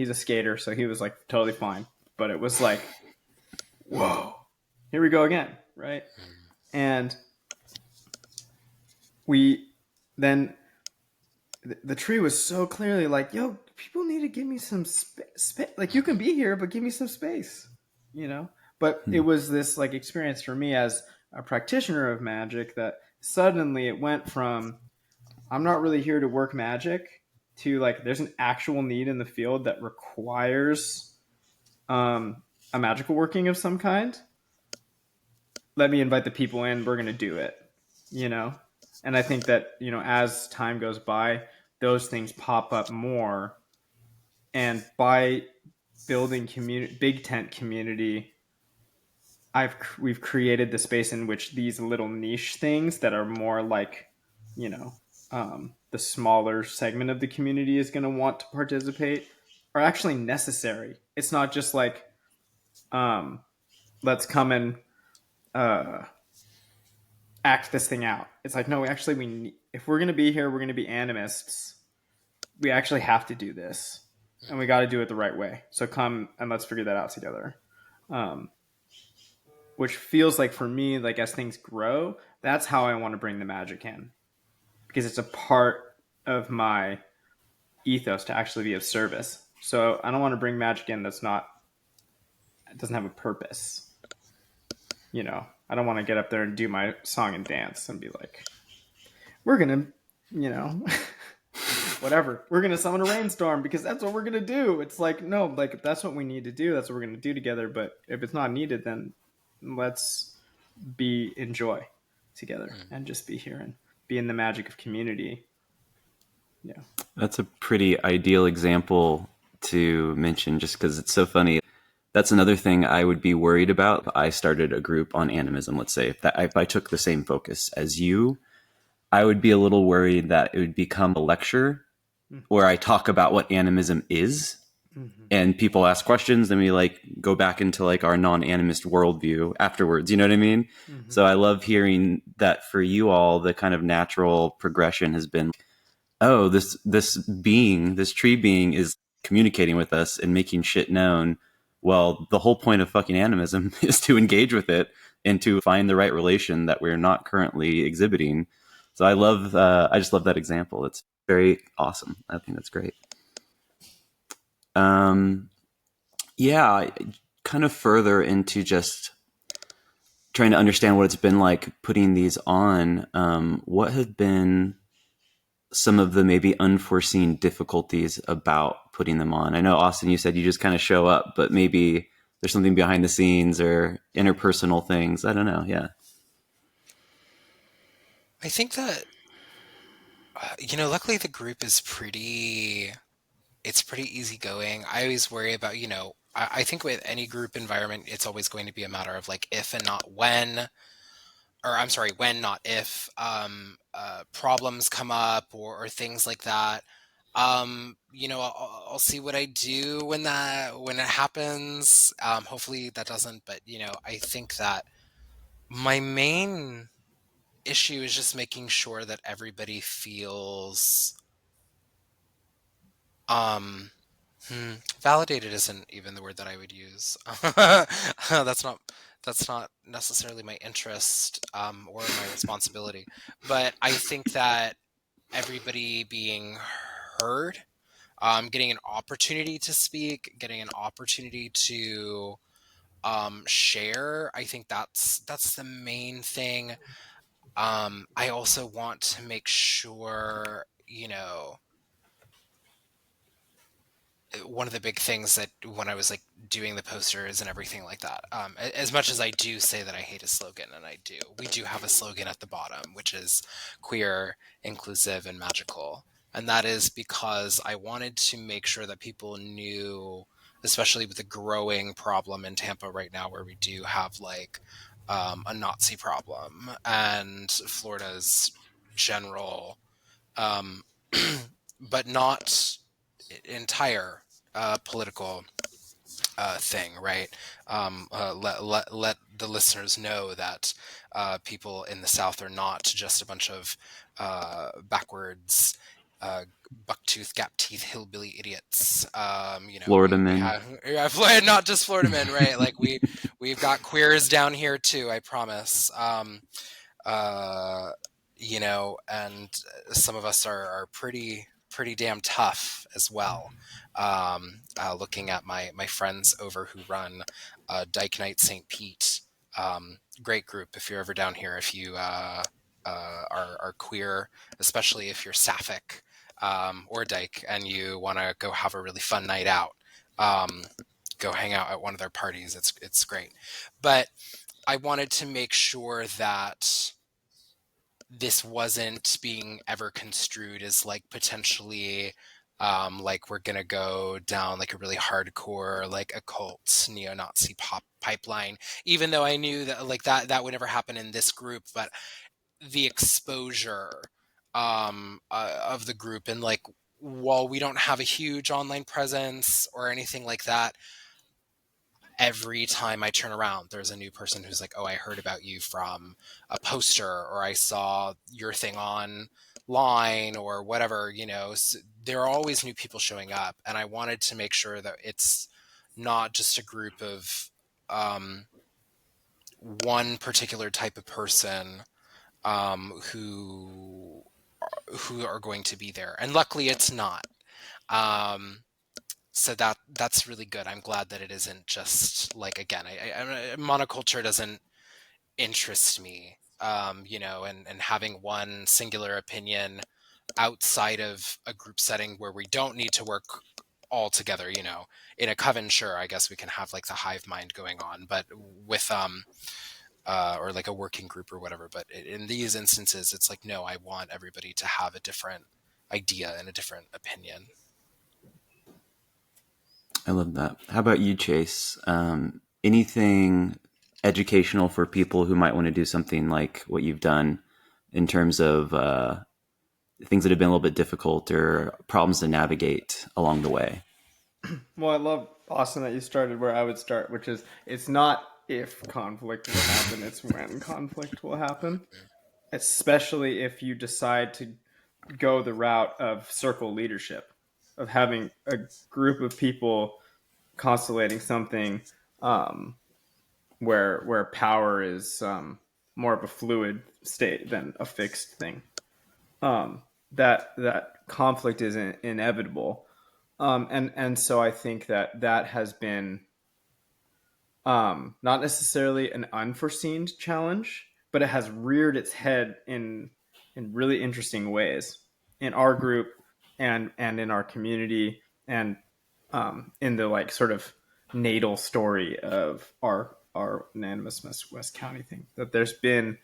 a skater, so he was like totally fine. But it was like, whoa, here we go again, right? And the tree was so clearly like, yo, people need to give me some space. Like, you can be here, but give me some space, you know? But it was this like experience for me as a practitioner of magic, that suddenly it went from I'm not really here to work magic to like there's an actual need in the field that requires a magical working of some kind. Let me invite the people in. We're going to do it, you know? And I think that, you know, as time goes by, those things pop up more. And by building big tent community, we've created the space in which these little niche things that are more like, you know, the smaller segment of the community is going to want to participate are actually necessary. It's not just like, let's come and act this thing out. It's like, no, actually, if we're going to be here, we're going to be animists. We actually have to do this, and we got to do it the right way. So come and let's figure that out together. Which feels like for me, like as things grow, that's how I want to bring the magic in, because it's a part of my ethos to actually be of service. So I don't want to bring magic in it doesn't have a purpose. You know, I don't want to get up there and do my song and dance and be like, we're gonna, you know, whatever, we're gonna summon a rainstorm because that's what we're gonna do. It's like, no, like that's what we need to do. That's what we're gonna do together. But if it's not needed, then let's enjoy together and just be here and be in the magic of community. Yeah, That's a pretty ideal example to mention, just because it's so funny. That's another thing I would be worried about. If I started a group on animism, let's say, if I took the same focus as you, I would be a little worried that it would become a lecture where I talk about what animism is, and people ask questions, and we like go back into like our non-animist worldview afterwards. You know what I mean? So I love hearing that for you all, the kind of natural progression has been, oh, this tree being is communicating with us and making shit known. Well, the whole point of fucking animism is to engage with it and to find the right relation that we're not currently exhibiting. So I just love that example. It's very awesome. I think that's great. Yeah, kind of further into just trying to understand what it's been like putting these on. What have been some of the maybe unforeseen difficulties about putting them on? I know, Austin, you said you just kind of show up, but maybe there's something behind the scenes or interpersonal things. I don't know. Yeah. I think that, luckily the group is pretty easygoing. I always worry about, I think with any group environment, it's always going to be a matter of like if and not when, or I'm sorry, when, not if, problems come up or things like that. I'll see what I do when it happens. Hopefully that doesn't, but I think that my main issue is just making sure that everybody feels validated isn't even the word that I would use. That's not necessarily my interest or my responsibility. But I think that everybody being heard, getting an opportunity to speak, getting an opportunity to share, I think that's the main thing. I also want to make sure, one of the big things that when I was like doing the posters and everything like that, as much as I do say that I hate a slogan, and we do have a slogan at the bottom, which is queer, inclusive, and magical. And that is because I wanted to make sure that people knew, especially with the growing problem in Tampa right now, where we do have like a Nazi problem and Florida's general, but not entire political thing, right? Let the listeners know that people in the South are not just a bunch of backwards, bucktooth, gap teeth, hillbilly idiots. Florida We men. have not just Florida men, right? Like we've got queers down here too. I promise. And some of us are pretty damn tough as well. Looking at my friends over who run Dyke Night St. Pete, Great group if you're ever down here, if you are queer, especially if you're sapphic or dyke and you want to go have a really fun night out. Go hang out at one of their parties. It's great. But I wanted to make sure that this wasn't being ever construed as like potentially like we're gonna go down like a really hardcore like occult neo-Nazi pipeline, even though I knew that like that would never happen in this group. But the exposure of the group, and like while we don't have a huge online presence or anything like that, every time I turn around, there's a new person who's like, oh, I heard about you from a poster, or I saw your thing online, or whatever, So there are always new people showing up. And I wanted to make sure that it's not just a group of one particular type of person who are going to be there. And luckily it's not. So that's really good. I'm glad that it isn't just like, again, monoculture doesn't interest me, and having one singular opinion outside of a group setting where we don't need to work all together, in a coven, sure, I guess we can have like the hive mind going on, but with or like a working group or whatever. But in these instances, it's like, no, I want everybody to have a different idea and a different opinion. I love that. How about you, Chaise? Anything educational for people who might want to do something like what you've done in terms of things that have been a little bit difficult or problems to navigate along the way? Well, I love, Austin, that you started where I would start, which is it's not if conflict will happen, it's when conflict will happen. Especially if you decide to go the route of circle leadership, of having a group of people constellating something where power is more of a fluid state than a fixed thing. That conflict is inevitable, and so I think that has been not necessarily an unforeseen challenge, but it has reared its head in really interesting ways in our group and in our community, and in the like sort of natal story of our Animist West County thing. That there's been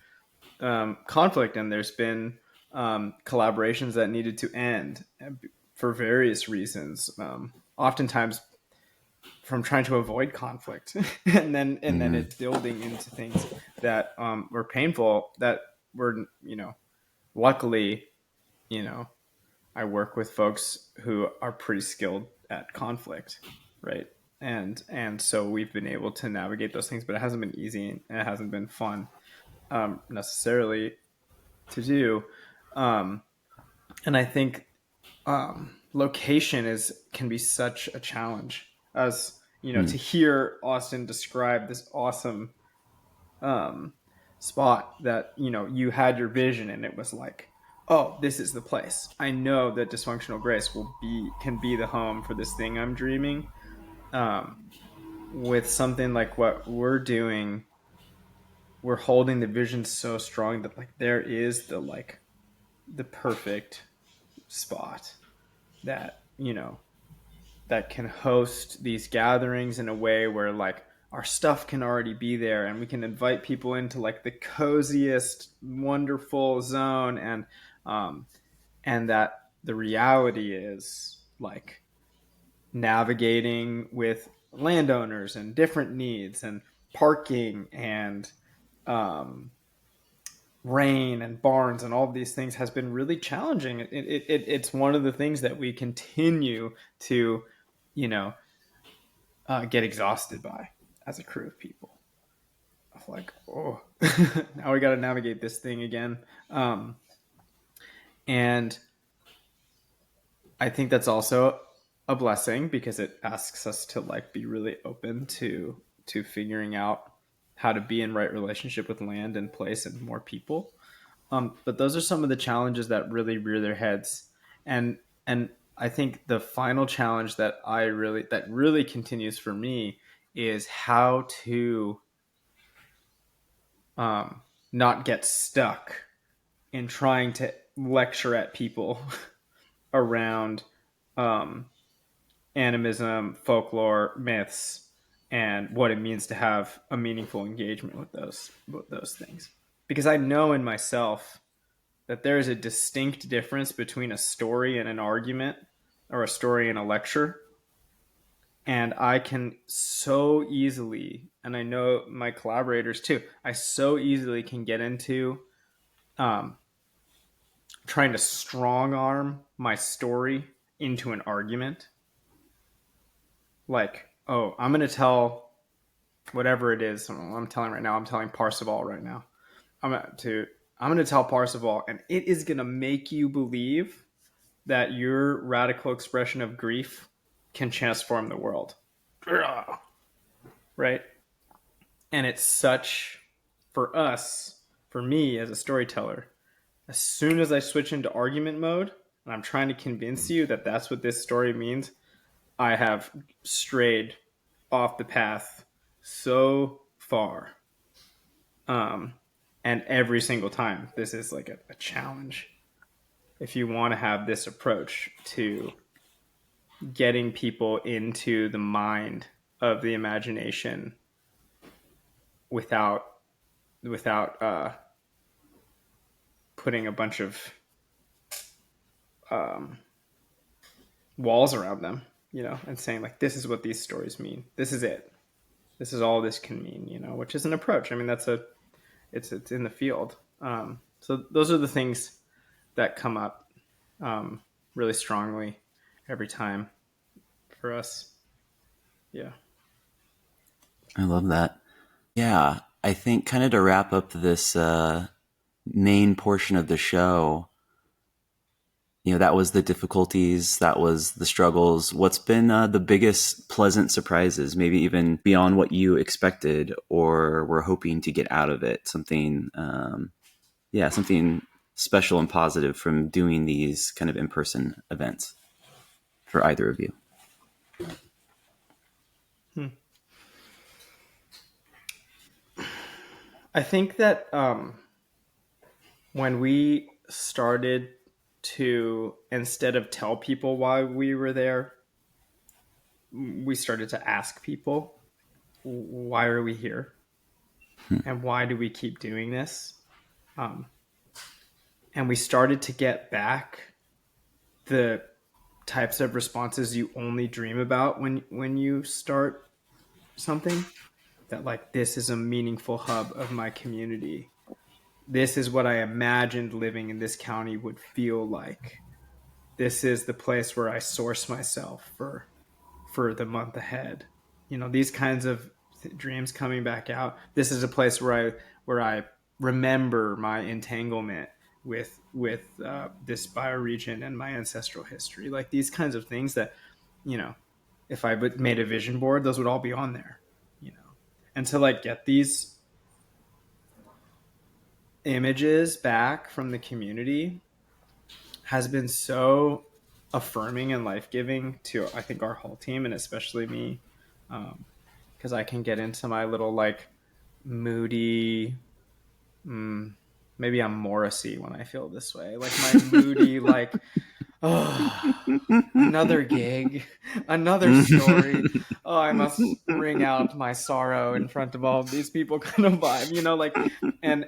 conflict, and there's been collaborations that needed to end for various reasons. Oftentimes from trying to avoid conflict, and then it's building into things that were painful, that were, luckily, I work with folks who are pretty skilled at conflict, right? And so we've been able to navigate those things, but it hasn't been easy, and it hasn't been fun necessarily to do. And I think location can be such a challenge, as to hear Austin describe this awesome spot that you had your vision, and it was like, oh, this is the place. I know that Dysfunctional Grace can be the home for this thing I'm dreaming. With something like what we're doing, we're holding the vision so strong that like there is the perfect spot that that can host these gatherings in a way where like our stuff can already be there, and we can invite people into like the coziest, wonderful zone, and that the reality is like navigating with landowners and different needs and parking and rain and barns and all of these things has been really challenging. It's one of the things that we continue to get exhausted by as a crew of people. Like, oh, now we got to navigate this thing again. And I think that's also a blessing, because it asks us to like be really open to figuring out how to be in right relationship with land and place and more people. But those are some of the challenges that really rear their heads. And I think the final challenge that really continues for me is how to not get stuck in trying to lecture at people around animism, folklore, myths, and what it means to have a meaningful engagement with those things. Because I know in myself that there is a distinct difference between a story and an argument, or a story and a lecture. And I can so easily, and I know my collaborators too, I so easily can get into um, trying to strong arm my story into an argument. Like, oh, I'm going to tell whatever it is I'm telling right now. I'm telling Parsival right now. I'm going to tell Parsival, and it is going to make you believe that your radical expression of grief can transform the world. Right? And it's such, for us, for me as a storyteller, as soon as I switch into argument mode and I'm trying to convince you that that's what this story means, I have strayed off the path so far. And every single time, this is like a challenge. If you want to have this approach to getting people into the mind of the imagination without putting a bunch of walls around them, and saying like, this is what these stories mean. This is it. This is all this can mean, which is an approach. I mean, it's in the field. So those are the things that come up really strongly every time for us. Yeah. I love that. Yeah, I think kind of to wrap up this main portion of the show, that was the difficulties, that was the struggles. What's been the biggest pleasant surprises, maybe even beyond what you expected or were hoping to get out of it? Something, something special and positive from doing these kind of in-person events for either of you. I think that when we started to, instead of tell people why we were there, we started to ask people, why are we here? And why do we keep doing this? And we started to get back the types of responses you only dream about when you start something. That like, this is a meaningful hub of my community. This is what I imagined living in this county would feel like. This is the place where I source myself for the month ahead. These kinds of dreams coming back out. This is a place where I remember my entanglement with this bioregion and my ancestral history. Like these kinds of things that, if I made a vision board, those would all be on there. And to like get these images back from the community has been so affirming and life-giving to, I think, our whole team, and especially me, because I can get into my little like moody, maybe I'm Morrissey when I feel this way, like my moody like, oh, another gig, another story. Oh, I must wring out my sorrow in front of all of these people kind of vibe, like, and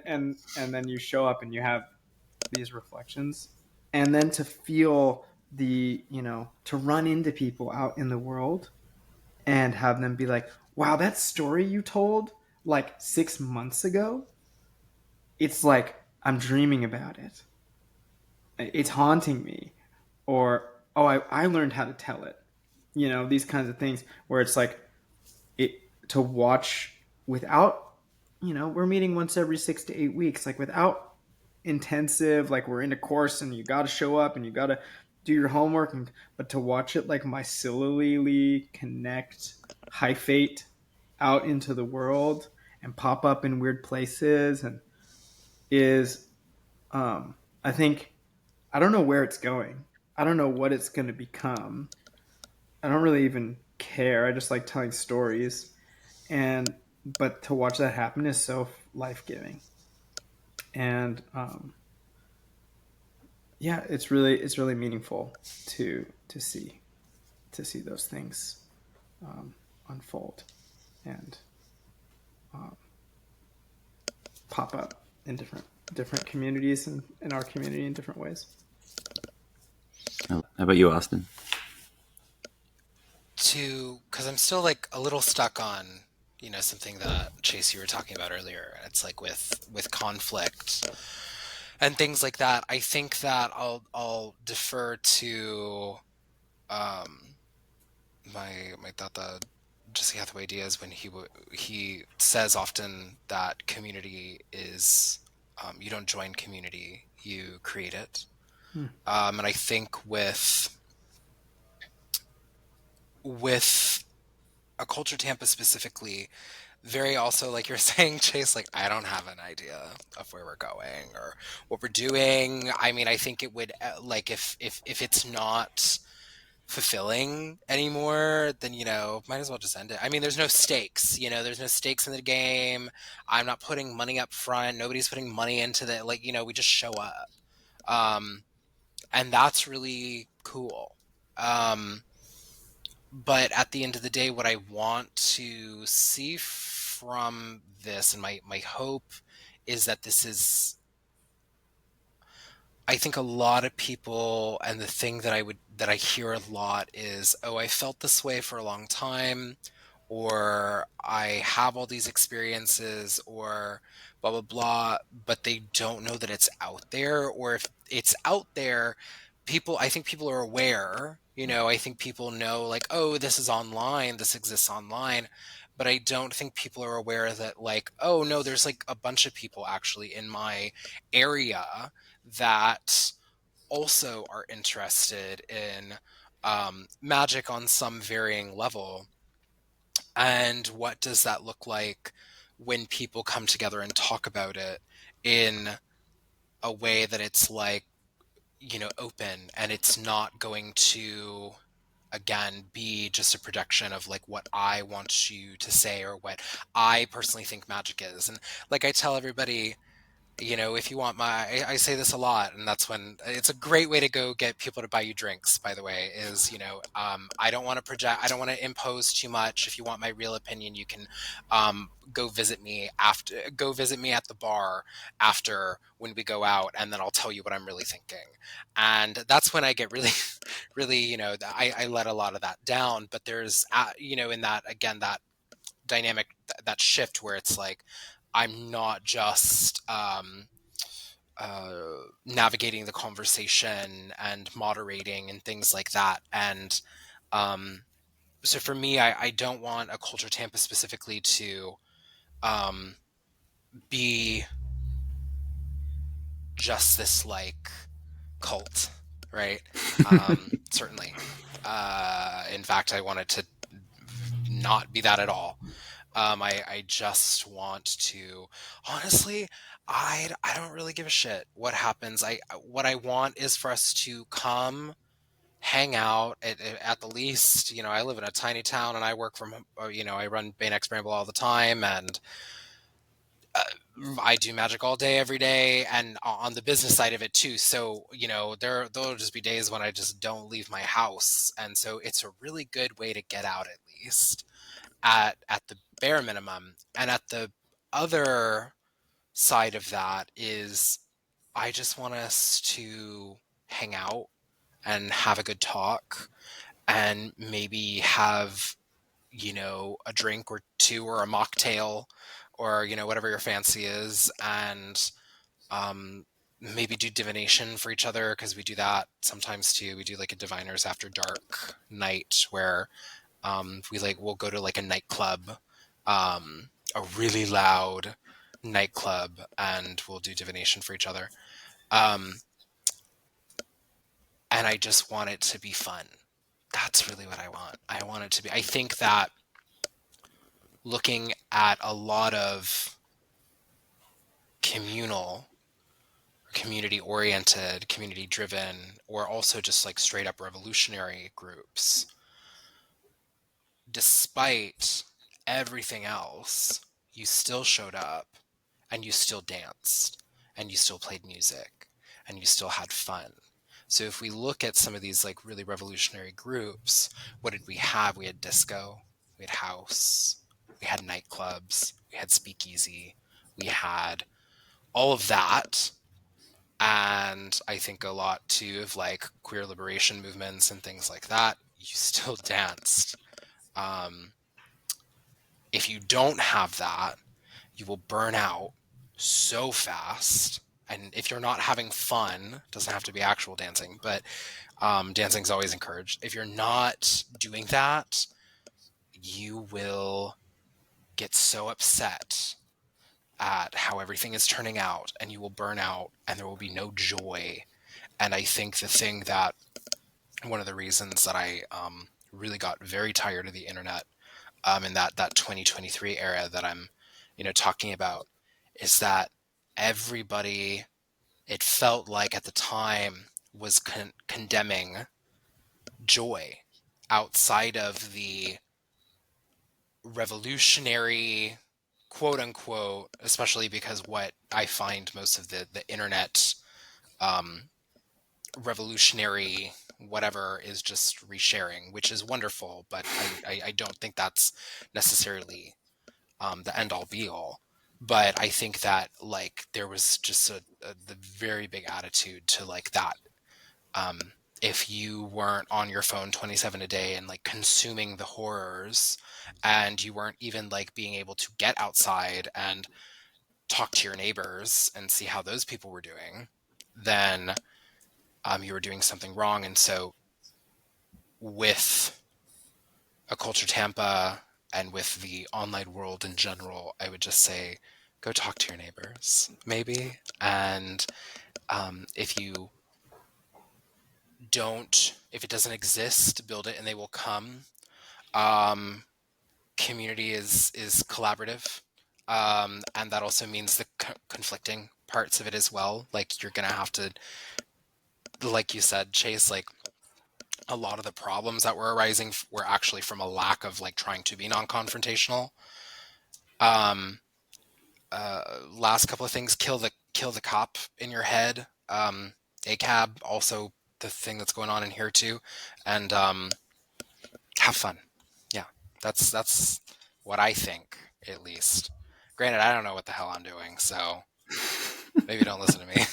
then you show up and you have these reflections, and then to feel to run into people out in the world and have them be like, wow, that story you told like 6 months ago, it's like I'm dreaming about it. It's haunting me. Or, oh, I learned how to tell it. These kinds of things where it's like to watch without, we're meeting once every 6 to 8 weeks, like without intensive, like we're in a course and you got to show up and you got to do your homework, but to watch it like mycelially connect, hyphate out into the world and pop up in weird places, and is, I think, I don't know where it's going. I don't know what it's going to become. I don't really even care. I just like telling stories. But to watch that happen is so life-giving. And yeah, it's really meaningful to see those things unfold and pop up in different communities and in our community in different ways. How about you, Austin? Because I'm still like a little stuck on, something that Chase, you were talking about earlier. It's like with conflict and things like that. I think that I'll defer to my tata Jesse Hathaway Diaz when he says often that community is you don't join community, you create it. And I think with Occulture Tampa specifically, very also like you're saying, Chase, like I don't have an idea of where we're going or what we're doing. I mean, I think it would like if it's not fulfilling anymore, then might as well just end it. I mean, there's no stakes. There's no stakes in the game. I'm not putting money up front. Nobody's putting money into the we just show up, and that's really cool. But at the end of the day, what I want to see from this, and my hope is that this is, I think a lot of people, and the thing that I hear a lot is, oh, I felt this way for a long time, or I have all these experiences, or blah, blah, blah, but they don't know that it's out there, or if it's out there, I think people are aware, I think people know like, oh, this is online, this exists online, but I don't think people are aware that like, oh no, there's like a bunch of people actually in my area that also are interested in magic on some varying level. And what does that look like when people come together and talk about it in a way that it's like, open, and it's not going to, again, be just a production of like what I want you to say or what I personally think magic is. And like I tell everybody, if you want I say this a lot, and that's when it's a great way to go get people to buy you drinks, by the way, is, I don't want to project, I don't want to impose too much. If you want my real opinion, you can go visit me at the bar after when we go out, and then I'll tell you what I'm really thinking. And that's when I get really, really, I let a lot of that down. But there's, in that, again, that dynamic, that shift where it's like, I'm not just navigating the conversation and moderating and things like that. And so for me, I don't want Occulture Tampa specifically to be just this like cult, right? Certainly. In fact, I want it to not be that at all. I just want to, honestly, I don't really give a shit what happens. What I want is for us to come hang out at the least. I live in a tiny town and I work from, I run Bane X Bramble all the time, and I do magic all day, every day, and on the business side of it too. So, there'll just be days when I just don't leave my house. And so it's a really good way to get out, at least at the bare minimum. And at the other side of that is, I just want us to hang out and have a good talk, and maybe have, a drink or two or a mocktail, or, whatever your fancy is. And maybe do divination for each other, because we do that sometimes too. We do like a diviners after dark night where we'll go to like a nightclub, a really loud nightclub, and we'll do divination for each other. And I just want it to be fun. That's really what I want. I want it to be, I think that looking at a lot of communal, community-oriented, community-driven, or also just like straight-up revolutionary groups, despite everything else, you still showed up and you still danced, and you still played music, and you still had fun. So if we look at some of these like really revolutionary groups, what did we have? We had disco, we had house, we had nightclubs, we had speakeasy, we had all of that. And I think a lot too of like queer liberation movements and things like that, you still danced. If you don't have that, you will burn out so fast. And if you're not having fun, doesn't have to be actual dancing, but dancing is always encouraged. If you're not doing that, you will get so upset at how everything is turning out, and you will burn out, and there will be no joy. And I think the thing that one of the reasons that I really got very tired of the internet in that 2023 era that I'm talking about is that everybody, it felt like at the time, was condemning joy outside of the revolutionary, quote unquote, especially because what I find most of the internet revolutionary whatever is just resharing, which is wonderful, but I don't think that's necessarily the end all be all. But I think that like there was just the very big attitude to like that. If you weren't on your phone 27 a day and like consuming the horrors, and you weren't even like being able to get outside and talk to your neighbors and see how those people were doing, then you were doing something wrong. And so with Occulture Tampa and with the online world in general, I would just say, go talk to your neighbors, maybe. And if it doesn't exist, build it and they will come. Community is collaborative. And that also means the conflicting parts of it as well. Like you're going to have to, like you said, Chaise, like a lot of the problems that were arising were actually from a lack of like trying to be non-confrontational. Last couple of things, kill the cop in your head. ACAB, also the thing that's going on in here too. And have fun. Yeah, that's what I think, at least. Granted, I don't know what the hell I'm doing, so maybe don't listen to me.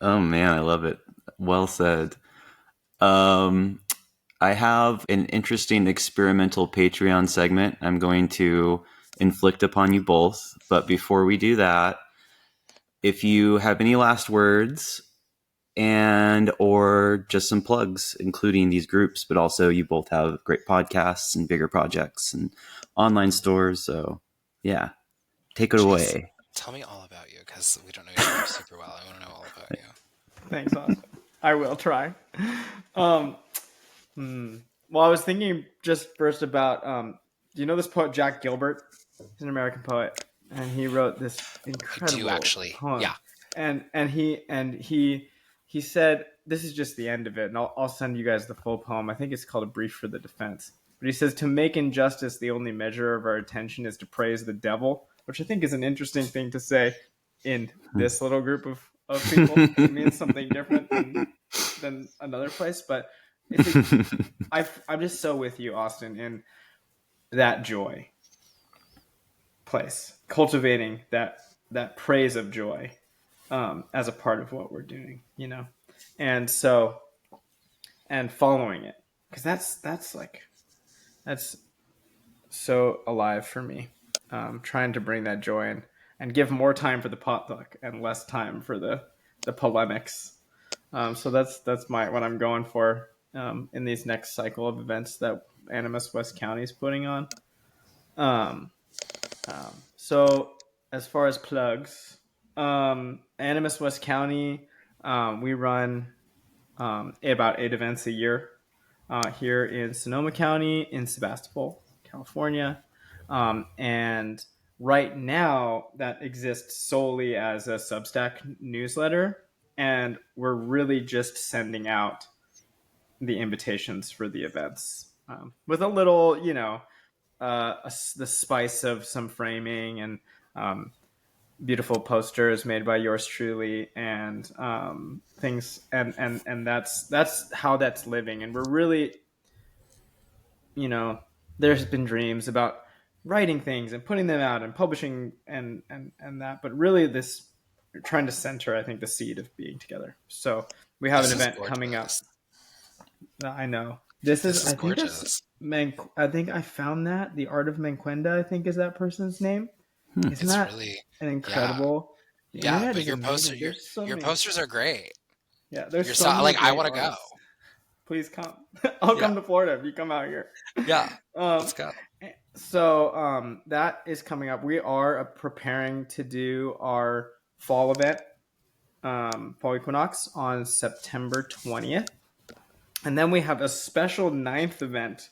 Oh man, I love it. Well said. I have an interesting experimental Patreon segment I'm going to inflict upon you both. But before we do that, if you have any last words and or just some plugs, including these groups, but also you both have great podcasts and bigger projects and online stores. So yeah, take it away. Tell me all about you, because we don't know each other super well. I want to know all about you. Thanks, Austin. I will try. Well, I was thinking just first about, do you know this poet Jack Gilbert? He's an American poet, and he wrote this incredible I do, actually. poem. Yeah. And he said, this is just the end of it, and I'll send you guys the full poem. I think it's called A Brief for the Defense. But he says, to make injustice the only measure of our attention is to praise the devil, which I think is an interesting thing to say in this little group of people. It means something different than another place. But I'm just so with you, Austin, in that joy place, cultivating that praise of joy as a part of what we're doing, and so, and following it, because that's so alive for me. Trying to bring that joy in and give more time for the potluck and less time for the polemics. So that's what I'm going for in these next cycle of events that Animist West County is putting on. So as far as plugs, Animist West County, we run about 8 events a year here in Sonoma County, in Sebastopol, California. And right now that exists solely as a Substack newsletter. And we're really just sending out the invitations for the events with a little, the spice of some framing and beautiful posters made by yours truly, and things, and that's how that's living. And we're really, there's been dreams about writing things and putting them out and publishing and that, but really this trying to center, I think, the seed of being together. So we have an event coming up. I know this is I think gorgeous. I think I found that the Art of Manquenda, I think, is that person's name. Isn't that really an incredible? Yeah, but your posters are great. Yeah, there's so many I want to go. Please come. I'll come to Florida if you come out here. Yeah, let's go. So that is coming up. We are preparing to do our fall event, fall equinox, on September 20th. And then we have a special 9th event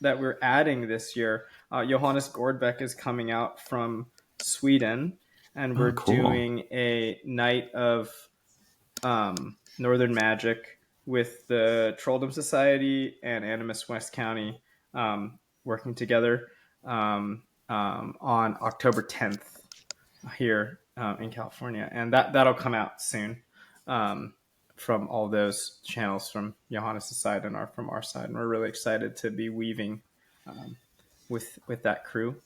that we're adding this year. Johannes Gordbeck is coming out from Sweden, and we're doing a night of Northern Magic with the Trolldom Society and Animist West County working together on October 10th here in California. And that'll come out soon from all those channels, from Johannes' side and from our side. And we're really excited to be weaving with that crew.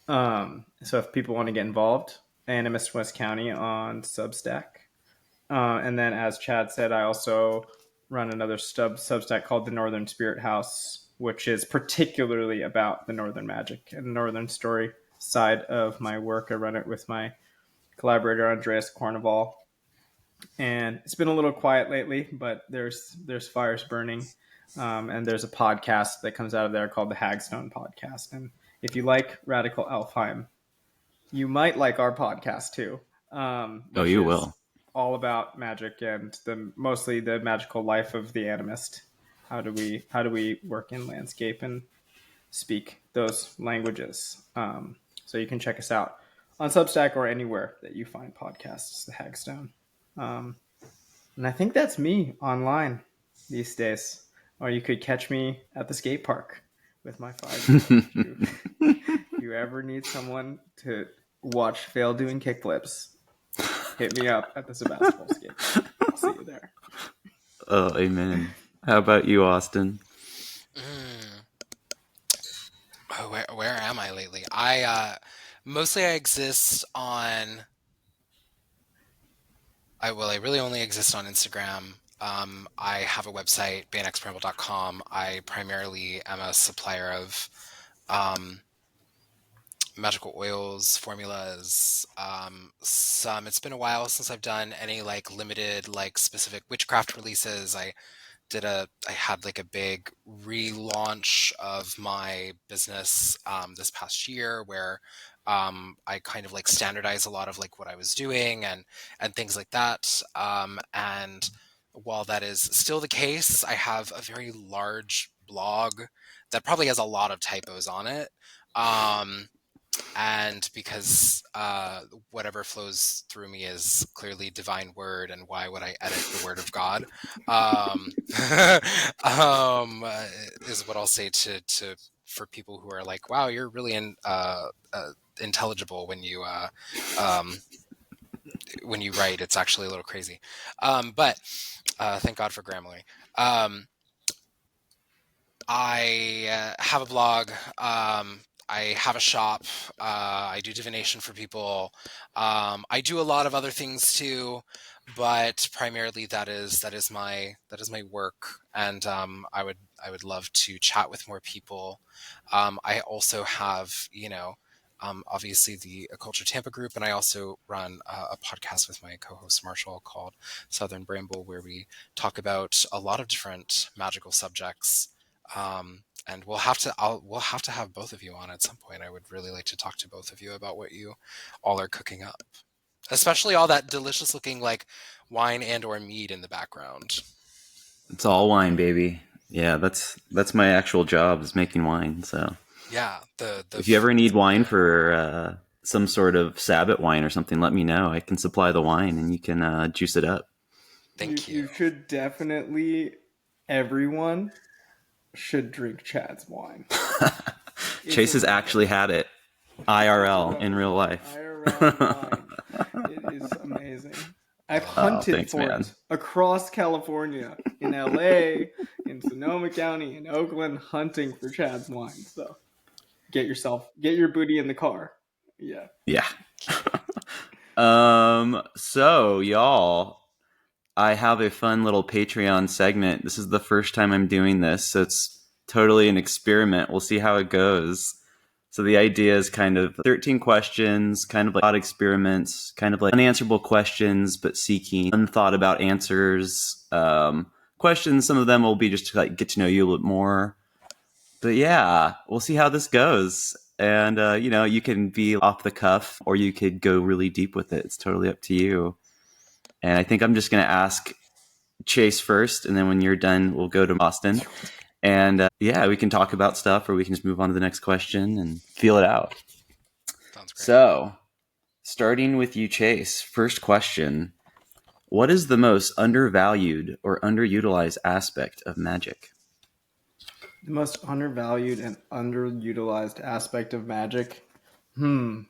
So if people want to get involved, Animist West County on Substack. And then, as Chad said, I also run another Substack called the Northern Spirit House, which is particularly about the Northern magic and Northern story side of my work. I run it with my collaborator, Andreas Corneval. And it's been a little quiet lately, but there's fires burning. And there's a podcast that comes out of there called the Hagstone Podcast. And if you like Radical Elfheim, you might like our podcast too. You will. All about magic and mostly the magical life of the animist. How do we work in landscape and speak those languages? So you can check us out on Substack or anywhere that you find podcasts, the Hagstone. And I think that's me online these days. Or you could catch me at the skate park with my 5-year-old. If you ever need someone to watch fail doing kickflips, hit me up at the Sebastopol skate park. I'll see you there. Oh, amen. How about you, Austin? Where am I lately? I mostly exist on. I really only exist on Instagram. I have a website, banexprimal.com. I primarily am a supplier of magical oils, formulas. It's been a while since I've done any limited specific witchcraft releases. I had a big relaunch of my business this past year where I kind of standardized a lot of what I was doing and things like that. And while that is still the case, I have a very large blog that probably has a lot of typos on it. And because whatever flows through me is clearly divine word, and why would I edit the word of God? Is what I'll say to for people who are like, wow, you're really intelligible when you write. It's actually a little crazy. But thank God for Grammarly. I have a blog. I have a shop. I do divination for people. I do a lot of other things too, but primarily that is my work. And I would love to chat with more people. I also have obviously the Occulture Tampa group, and I also run a podcast with my co-host Marshall called Southern Bramble, where we talk about a lot of different magical subjects. And we'll have to have both of you on at some point. I would really like to talk to both of you about what you all are cooking up, especially all that delicious looking wine and or mead in the background. It's all wine, baby. Yeah, that's my actual job, is making wine. So yeah, if you ever need wine for some sort of Sabbath wine or something, let me know. I can supply the wine and you can juice it up. Thank you. You should definitely, everyone should drink Chad's wine. Chaise has actually had it IRL in real life. IRL mind. It is amazing. I've hunted thanks, for man. it across California, in LA, in Sonoma County, in Oakland, hunting for Chad's wine. So get your booty in the car. Yeah. Yeah. So y'all, I have a fun little Patreon segment. This is the first time I'm doing this, so it's totally an experiment. We'll see how it goes. So the idea is kind of 13 questions, kind of like thought experiments, kind of like unanswerable questions, but seeking unthought about answers. Questions, some of them will be just to like get to know you a little bit more. But yeah, we'll see how this goes. And, you can be off the cuff or you could go really deep with it. It's totally up to you. And I think I'm just going to ask Chaise first. And then when you're done, we'll go to Austin. And we can talk about stuff or we can just move on to the next question and feel it out. Sounds great. So, starting with you, Chaise, first question. What is the most undervalued or underutilized aspect of magic? The most undervalued and underutilized aspect of magic? I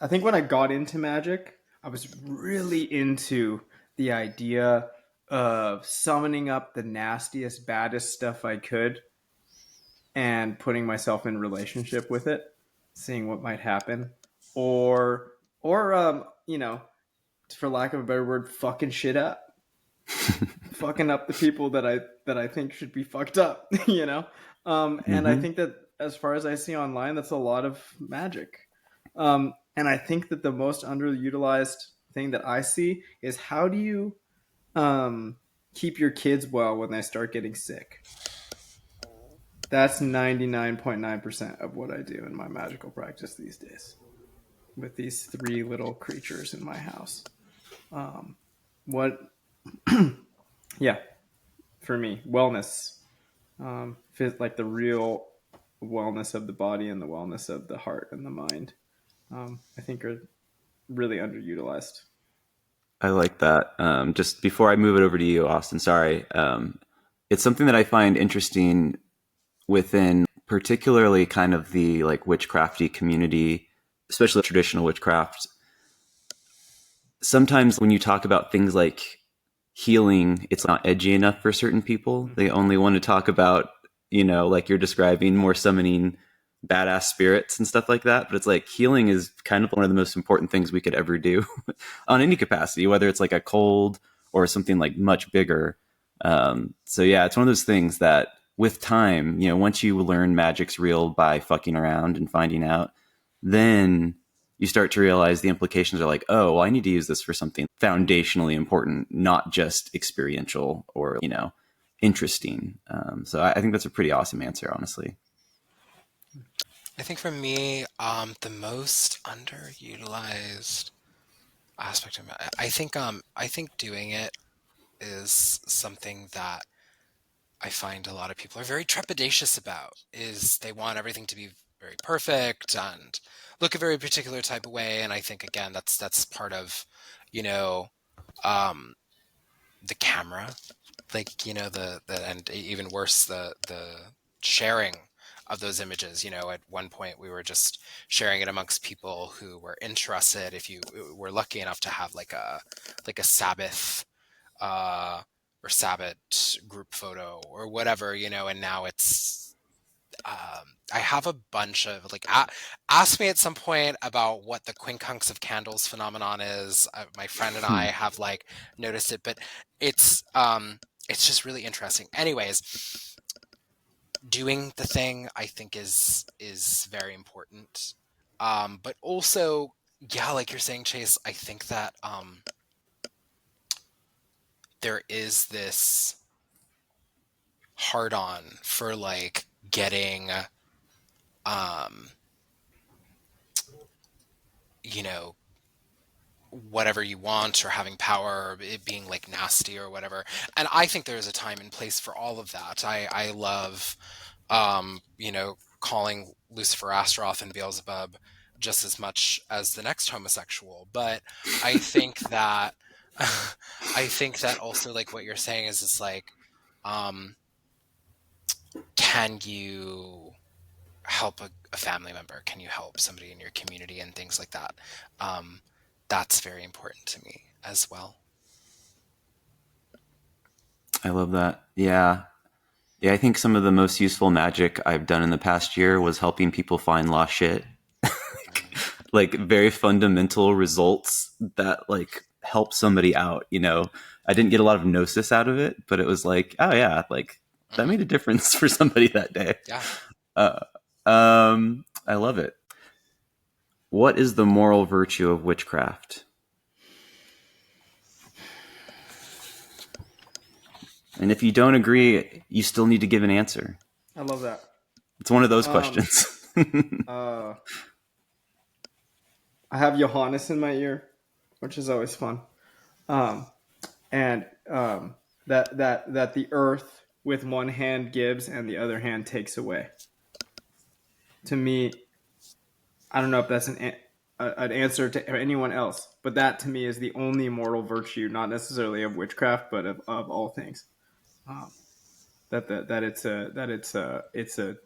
think when I got into magic, I was really into the idea of summoning up the nastiest, baddest stuff I could and putting myself in relationship with it, seeing what might happen. Or for lack of a better word, fucking shit up. Fucking up the people that I think should be fucked up, and I think that as far as I see online, that's a lot of magic. And I think that the most underutilized thing that I see is how do you keep your kids well when they start getting sick? That's 99.9% of what I do in my magical practice these days with these 3 little creatures in my house. Yeah, for me, wellness, like the real wellness of the body and the wellness of the heart and the mind, I think are really underutilized. I like that. Just before I move it over to you, Austin, sorry. It's something that I find interesting within particularly kind of the like witchcrafty community, especially traditional witchcraft. Sometimes when you talk about things like healing, it's not edgy enough for certain people. They only want to talk about, like you're describing, more summoning badass spirits and stuff like that. But it's like healing is kind of one of the most important things we could ever do on any capacity, whether it's like a cold or something like much bigger. So yeah, it's one of those things that with time, once you learn magic's real by fucking around and finding out, then you start to realize the implications are like, oh, well, I need to use this for something foundationally important, not just experiential or, interesting. So I think that's a pretty awesome answer, honestly. I think for me, the most underutilized aspect of it, I think doing it is something that I find a lot of people are very trepidatious about. Is they want everything to be very perfect and look a very particular type of way. And I think again, that's part of, the camera, like the and even worse the sharing of those images. At one point we were just sharing it amongst people who were interested. If you were lucky enough to have like a Sabbath or Sabbath group photo or whatever, and now it's I have a bunch of like ask me at some point about what the quincunx of candles phenomenon is. My friend and I have like noticed it, but it's just really interesting. Anyways, doing the thing I think is very important. But also, yeah, like you're saying, Chaise, I think that there is this hard on for like getting whatever you want or having power or it being like nasty or whatever. And I think there's a time and place for all of that. I love calling Lucifer, Astaroth, and Beelzebub just as much as the next homosexual. But I think that also like what you're saying is it's like can you help a family member? Can you help somebody in your community and things like that? That's very important to me as well. I love that. Yeah. Yeah, I think some of the most useful magic I've done in the past year was helping people find lost shit. Like very fundamental results that like help somebody out, you know. I didn't get a lot of gnosis out of it, but it was like, oh yeah, like that made a difference for somebody that day. Yeah. Uh, I love it. What is the moral virtue of witchcraft? And if you don't agree, you still need to give an answer. I love that. It's one of those Um, questions. uh, I have Johannes in my ear, which is always fun. Um, and that the earth with one hand gives and the other hand takes away. To me, I don't know if that's an answer to anyone else, but that to me is the only moral virtue, not necessarily of witchcraft, but of all things. Um, that it's a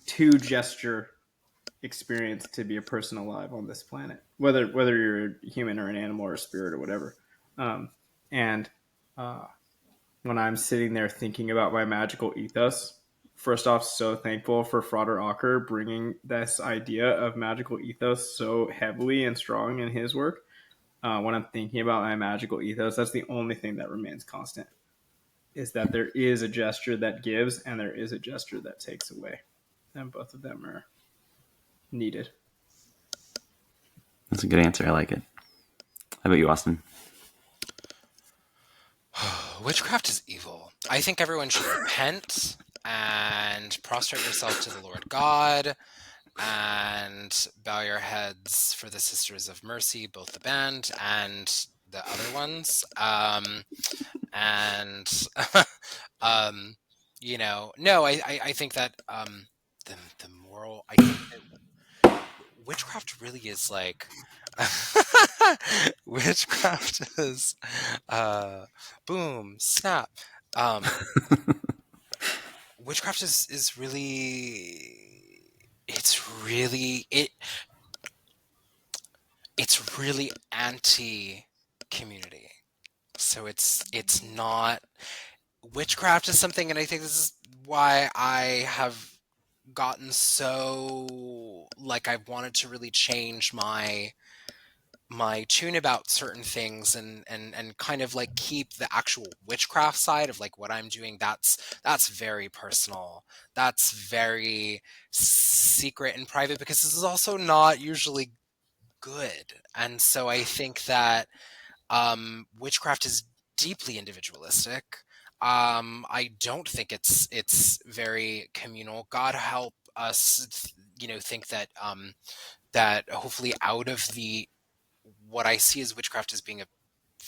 two gesture experience to be a person alive on this planet, whether you're a human or an animal or a spirit or whatever. And when I'm sitting there thinking about my magical ethos, first off, so thankful for Frater Ocker bringing this idea of magical ethos so heavily and strong in his work. When I'm thinking about my magical ethos, that's the only thing that remains constant, is that there is a gesture that gives and there is a gesture that takes away. And both of them are needed. That's a good answer. I like it. How about you, Austin? Witchcraft is evil. I think everyone should repent and prostrate yourself to the Lord God and bow your heads for the Sisters of Mercy, both the band and the other ones. And no, I think that the moral, I think that witchcraft really is like witchcraft is boom, snap. Witchcraft is really, it's really anti-community. So it's not, witchcraft is something, and I think this is why I have gotten so, like, I've wanted to really change my tune about certain things, and kind of like keep the actual witchcraft side of like what I'm doing, that's very personal, that's very secret and private, because this is also not usually good. And so I think that witchcraft is deeply individualistic. I don't think it's very communal. God help us, think that that hopefully out of the, what I see as witchcraft as being a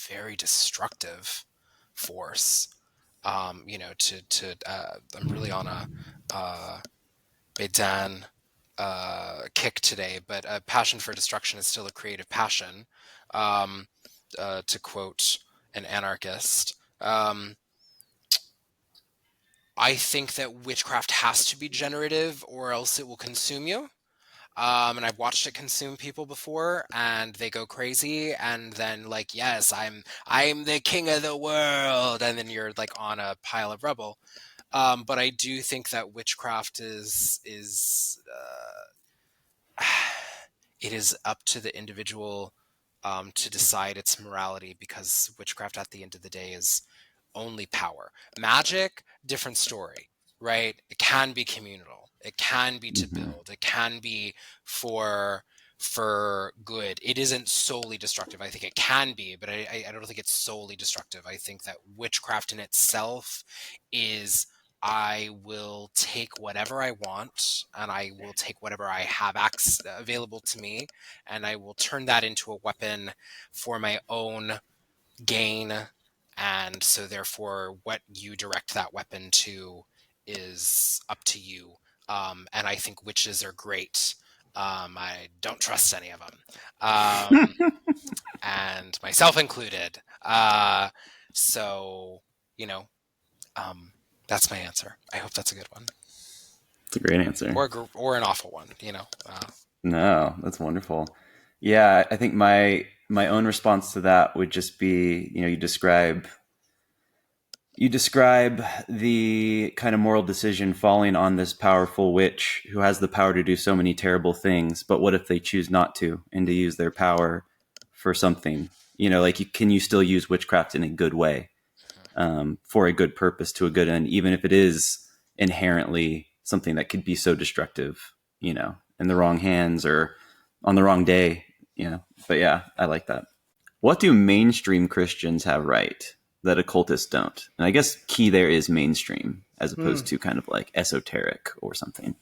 very destructive force. I'm really on a Bedan kick today, but a passion for destruction is still a creative passion. To quote an anarchist. I think that witchcraft has to be generative or else it will consume you. And I've watched it consume people before, and they go crazy, and then like, yes, I'm the king of the world, and then you're like on a pile of rubble. But I do think that witchcraft is it is up to the individual to decide its morality, because witchcraft at the end of the day is only power. Magic, different story, right? It can be communal. It can be to build. It can be for good. It isn't solely destructive. I think it can be, but I don't think it's solely destructive. I think that witchcraft in itself is, I will take whatever I want, and I will take whatever I have available to me, and I will turn that into a weapon for my own gain. And so therefore what you direct that weapon to is up to you. And I think witches are great. I don't trust any of them, and myself included. So, you know, that's my answer. I hope that's a good one. It's a great answer. Or an awful one, No, that's wonderful. Yeah, I think my own response to that would just be, you describe the kind of moral decision falling on this powerful witch who has the power to do so many terrible things, but what if they choose not to and to use their power for something? Can you still use witchcraft in a good way, for a good purpose, to a good end, even if it is inherently something that could be so destructive, in the wrong hands or on the wrong day, But yeah, I like that. What do mainstream Christians have right that occultists don't? And I guess key there is mainstream as opposed to kind of like esoteric or something.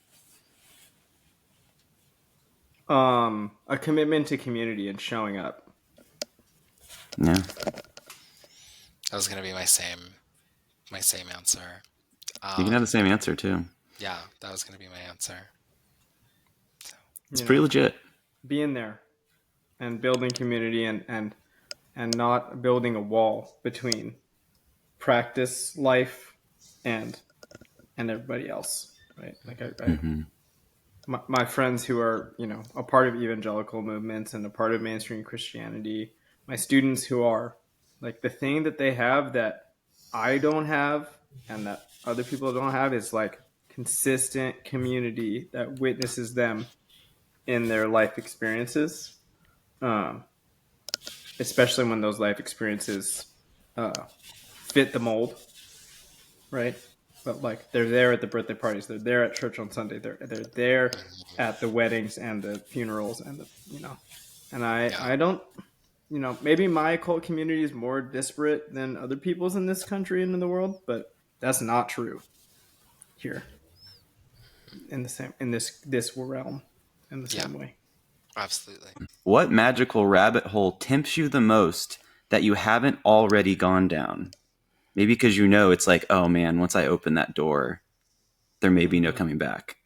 A commitment to community and showing up. Yeah. That was going to be my same answer. You can have the same answer too. Yeah, that was going to be my answer. So. It's pretty legit. Being there and building community and not building a wall between practice life and everybody else, right? Like my friends who are, a part of evangelical movements and a part of mainstream Christianity, my students who are like, the thing that they have that I don't have and that other people don't have is like consistent community that witnesses them in their life experiences, especially when those life experiences fit the mold, right? But like, they're there at the birthday parties, they're there at church on Sunday, they're there at the weddings and the funerals and and I don't, maybe my occult community is more disparate than other people's in this country and in the world, but that's not true here in this realm in the same way. Absolutely. What magical rabbit hole tempts you the most that you haven't already gone down? Maybe because it's like, oh man, once I open that door, there may be no coming back.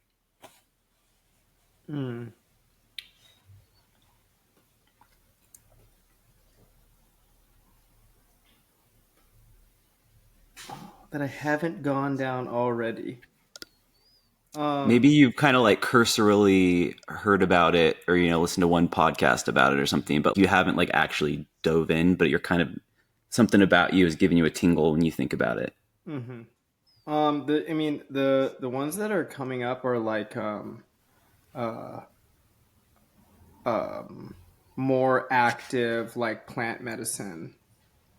That I haven't gone down already. Maybe you've kind of like cursorily heard about it, or listened to one podcast about it or something, but you haven't like actually dove in. But you're kind of, something about you is giving you a tingle when you think about it. Mm-hmm. The ones that are coming up are like more active, like plant medicine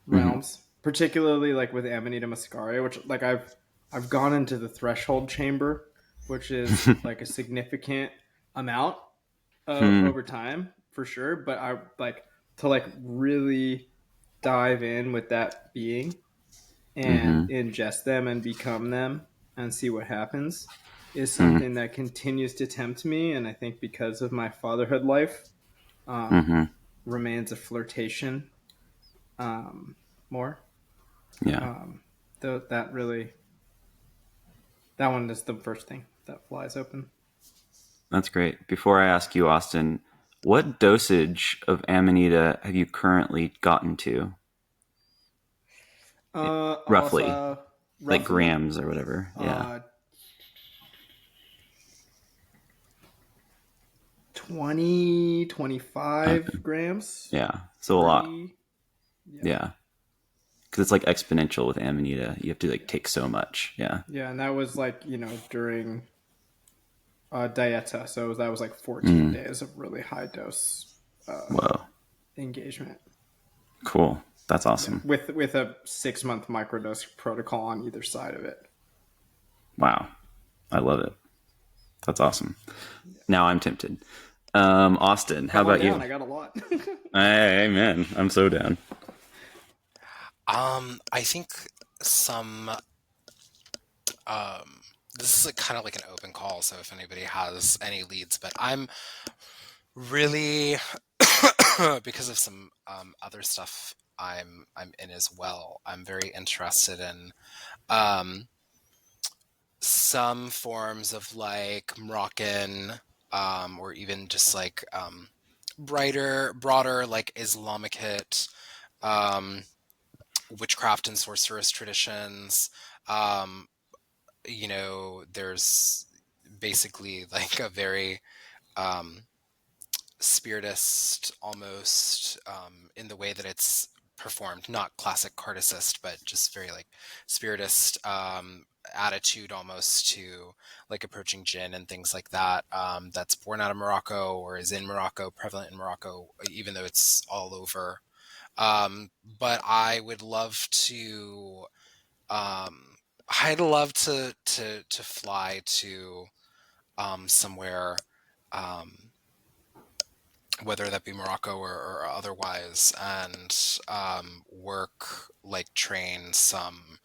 realms, particularly like with Amanita muscaria, which like I've gone into the threshold chamber, which is like a significant amount over time for sure. But I like to like really dive in with that being and ingest them and become them and see what happens is something that continues to tempt me. And I think because of my fatherhood life, remains a flirtation more. Yeah. That one is the first thing that flies open. That's great. Before I ask you, Austin, what dosage of Amanita have you currently gotten to? Roughly. Like grams or whatever. Yeah. 25 grams. Yeah. So 30. A lot. Yeah. Because it's like exponential with Amanita. You have to like take so much. Yeah. Yeah. And that was like, during dieta. So that was like 14 days of really high dose engagement. Cool. That's awesome. Yeah. With a 6-month microdose protocol on either side of it. Wow. I love it. That's awesome. Yeah. Now I'm tempted. Austin, how about you? I got a lot. Hey, man. I'm so down. I think some this is kind of like an open call, so if anybody has any leads, but I'm really because of some other stuff I'm in as well, I'm very interested in some forms of like Moroccan or even just like broader like Islamicate witchcraft and sorceress traditions. There's basically like a very spiritist almost, in the way that it's performed, not classic cardicist, but just very like spiritist attitude almost to like approaching jinn and things like that, that's born out of Morocco or is in Morocco, prevalent in Morocco, even though it's all over. But I would love to, I'd love to fly to somewhere, whether that be Morocco or otherwise, and work, like train some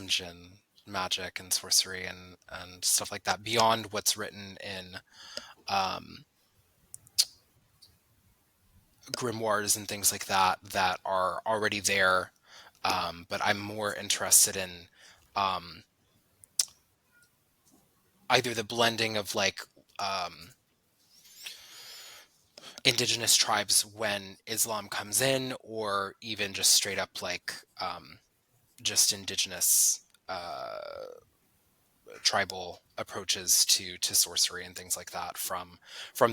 jinn magic and sorcery and stuff like that beyond what's written in grimoires and things like that that are already there. But I'm more interested in either the blending of like indigenous tribes when Islam comes in, or even just straight up like just indigenous tribal approaches to sorcery and things like that from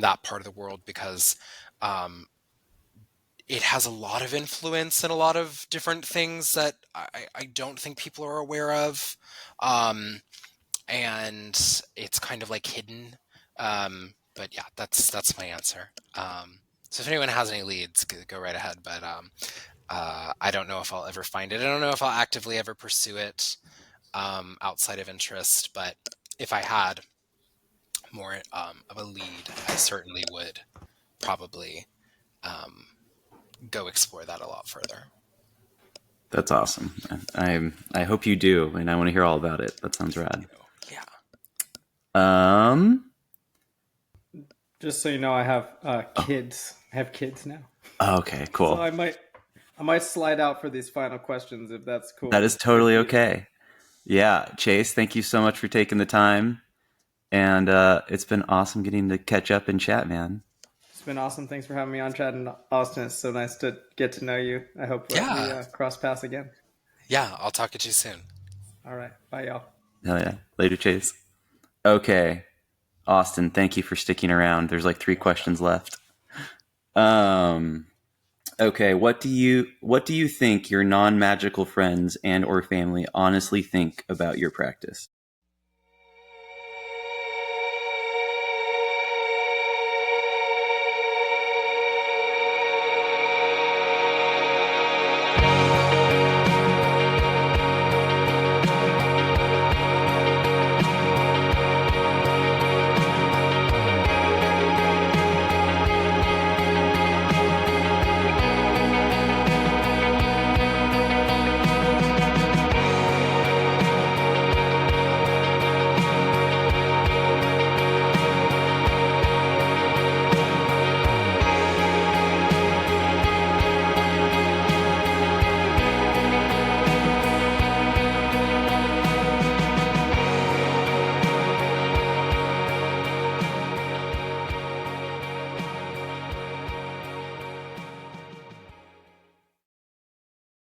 that part of the world, because it has a lot of influence in a lot of different things that I don't think people are aware of, and it's kind of like hidden. But yeah, that's my answer. So if anyone has any leads, go right ahead. But I don't know if I'll ever find it. I don't know if I'll actively ever pursue it outside of interest. But if I had more of a lead, I certainly would probably go explore that a lot further. That's awesome. I hope you do, and I want to hear all about it. That sounds rad. Yeah. Just so you know, I have kids. I have kids now. Okay, cool. So I might slide out for these final questions if that's cool. That is totally okay. Yeah, Chaise, thank you so much for taking the time, and it's been awesome getting to catch up and chat, man. It's been awesome. Thanks for having me on, Chad and Austin. It's so nice to get to know you. I hope we cross paths again. Yeah, I'll talk to you soon. All right. Bye, y'all. Hell yeah. Later, Chaise. Okay. Austin, thank you for sticking around. There's like 3 questions left. Okay, what do you think your non-magical friends and or family honestly think about your practice?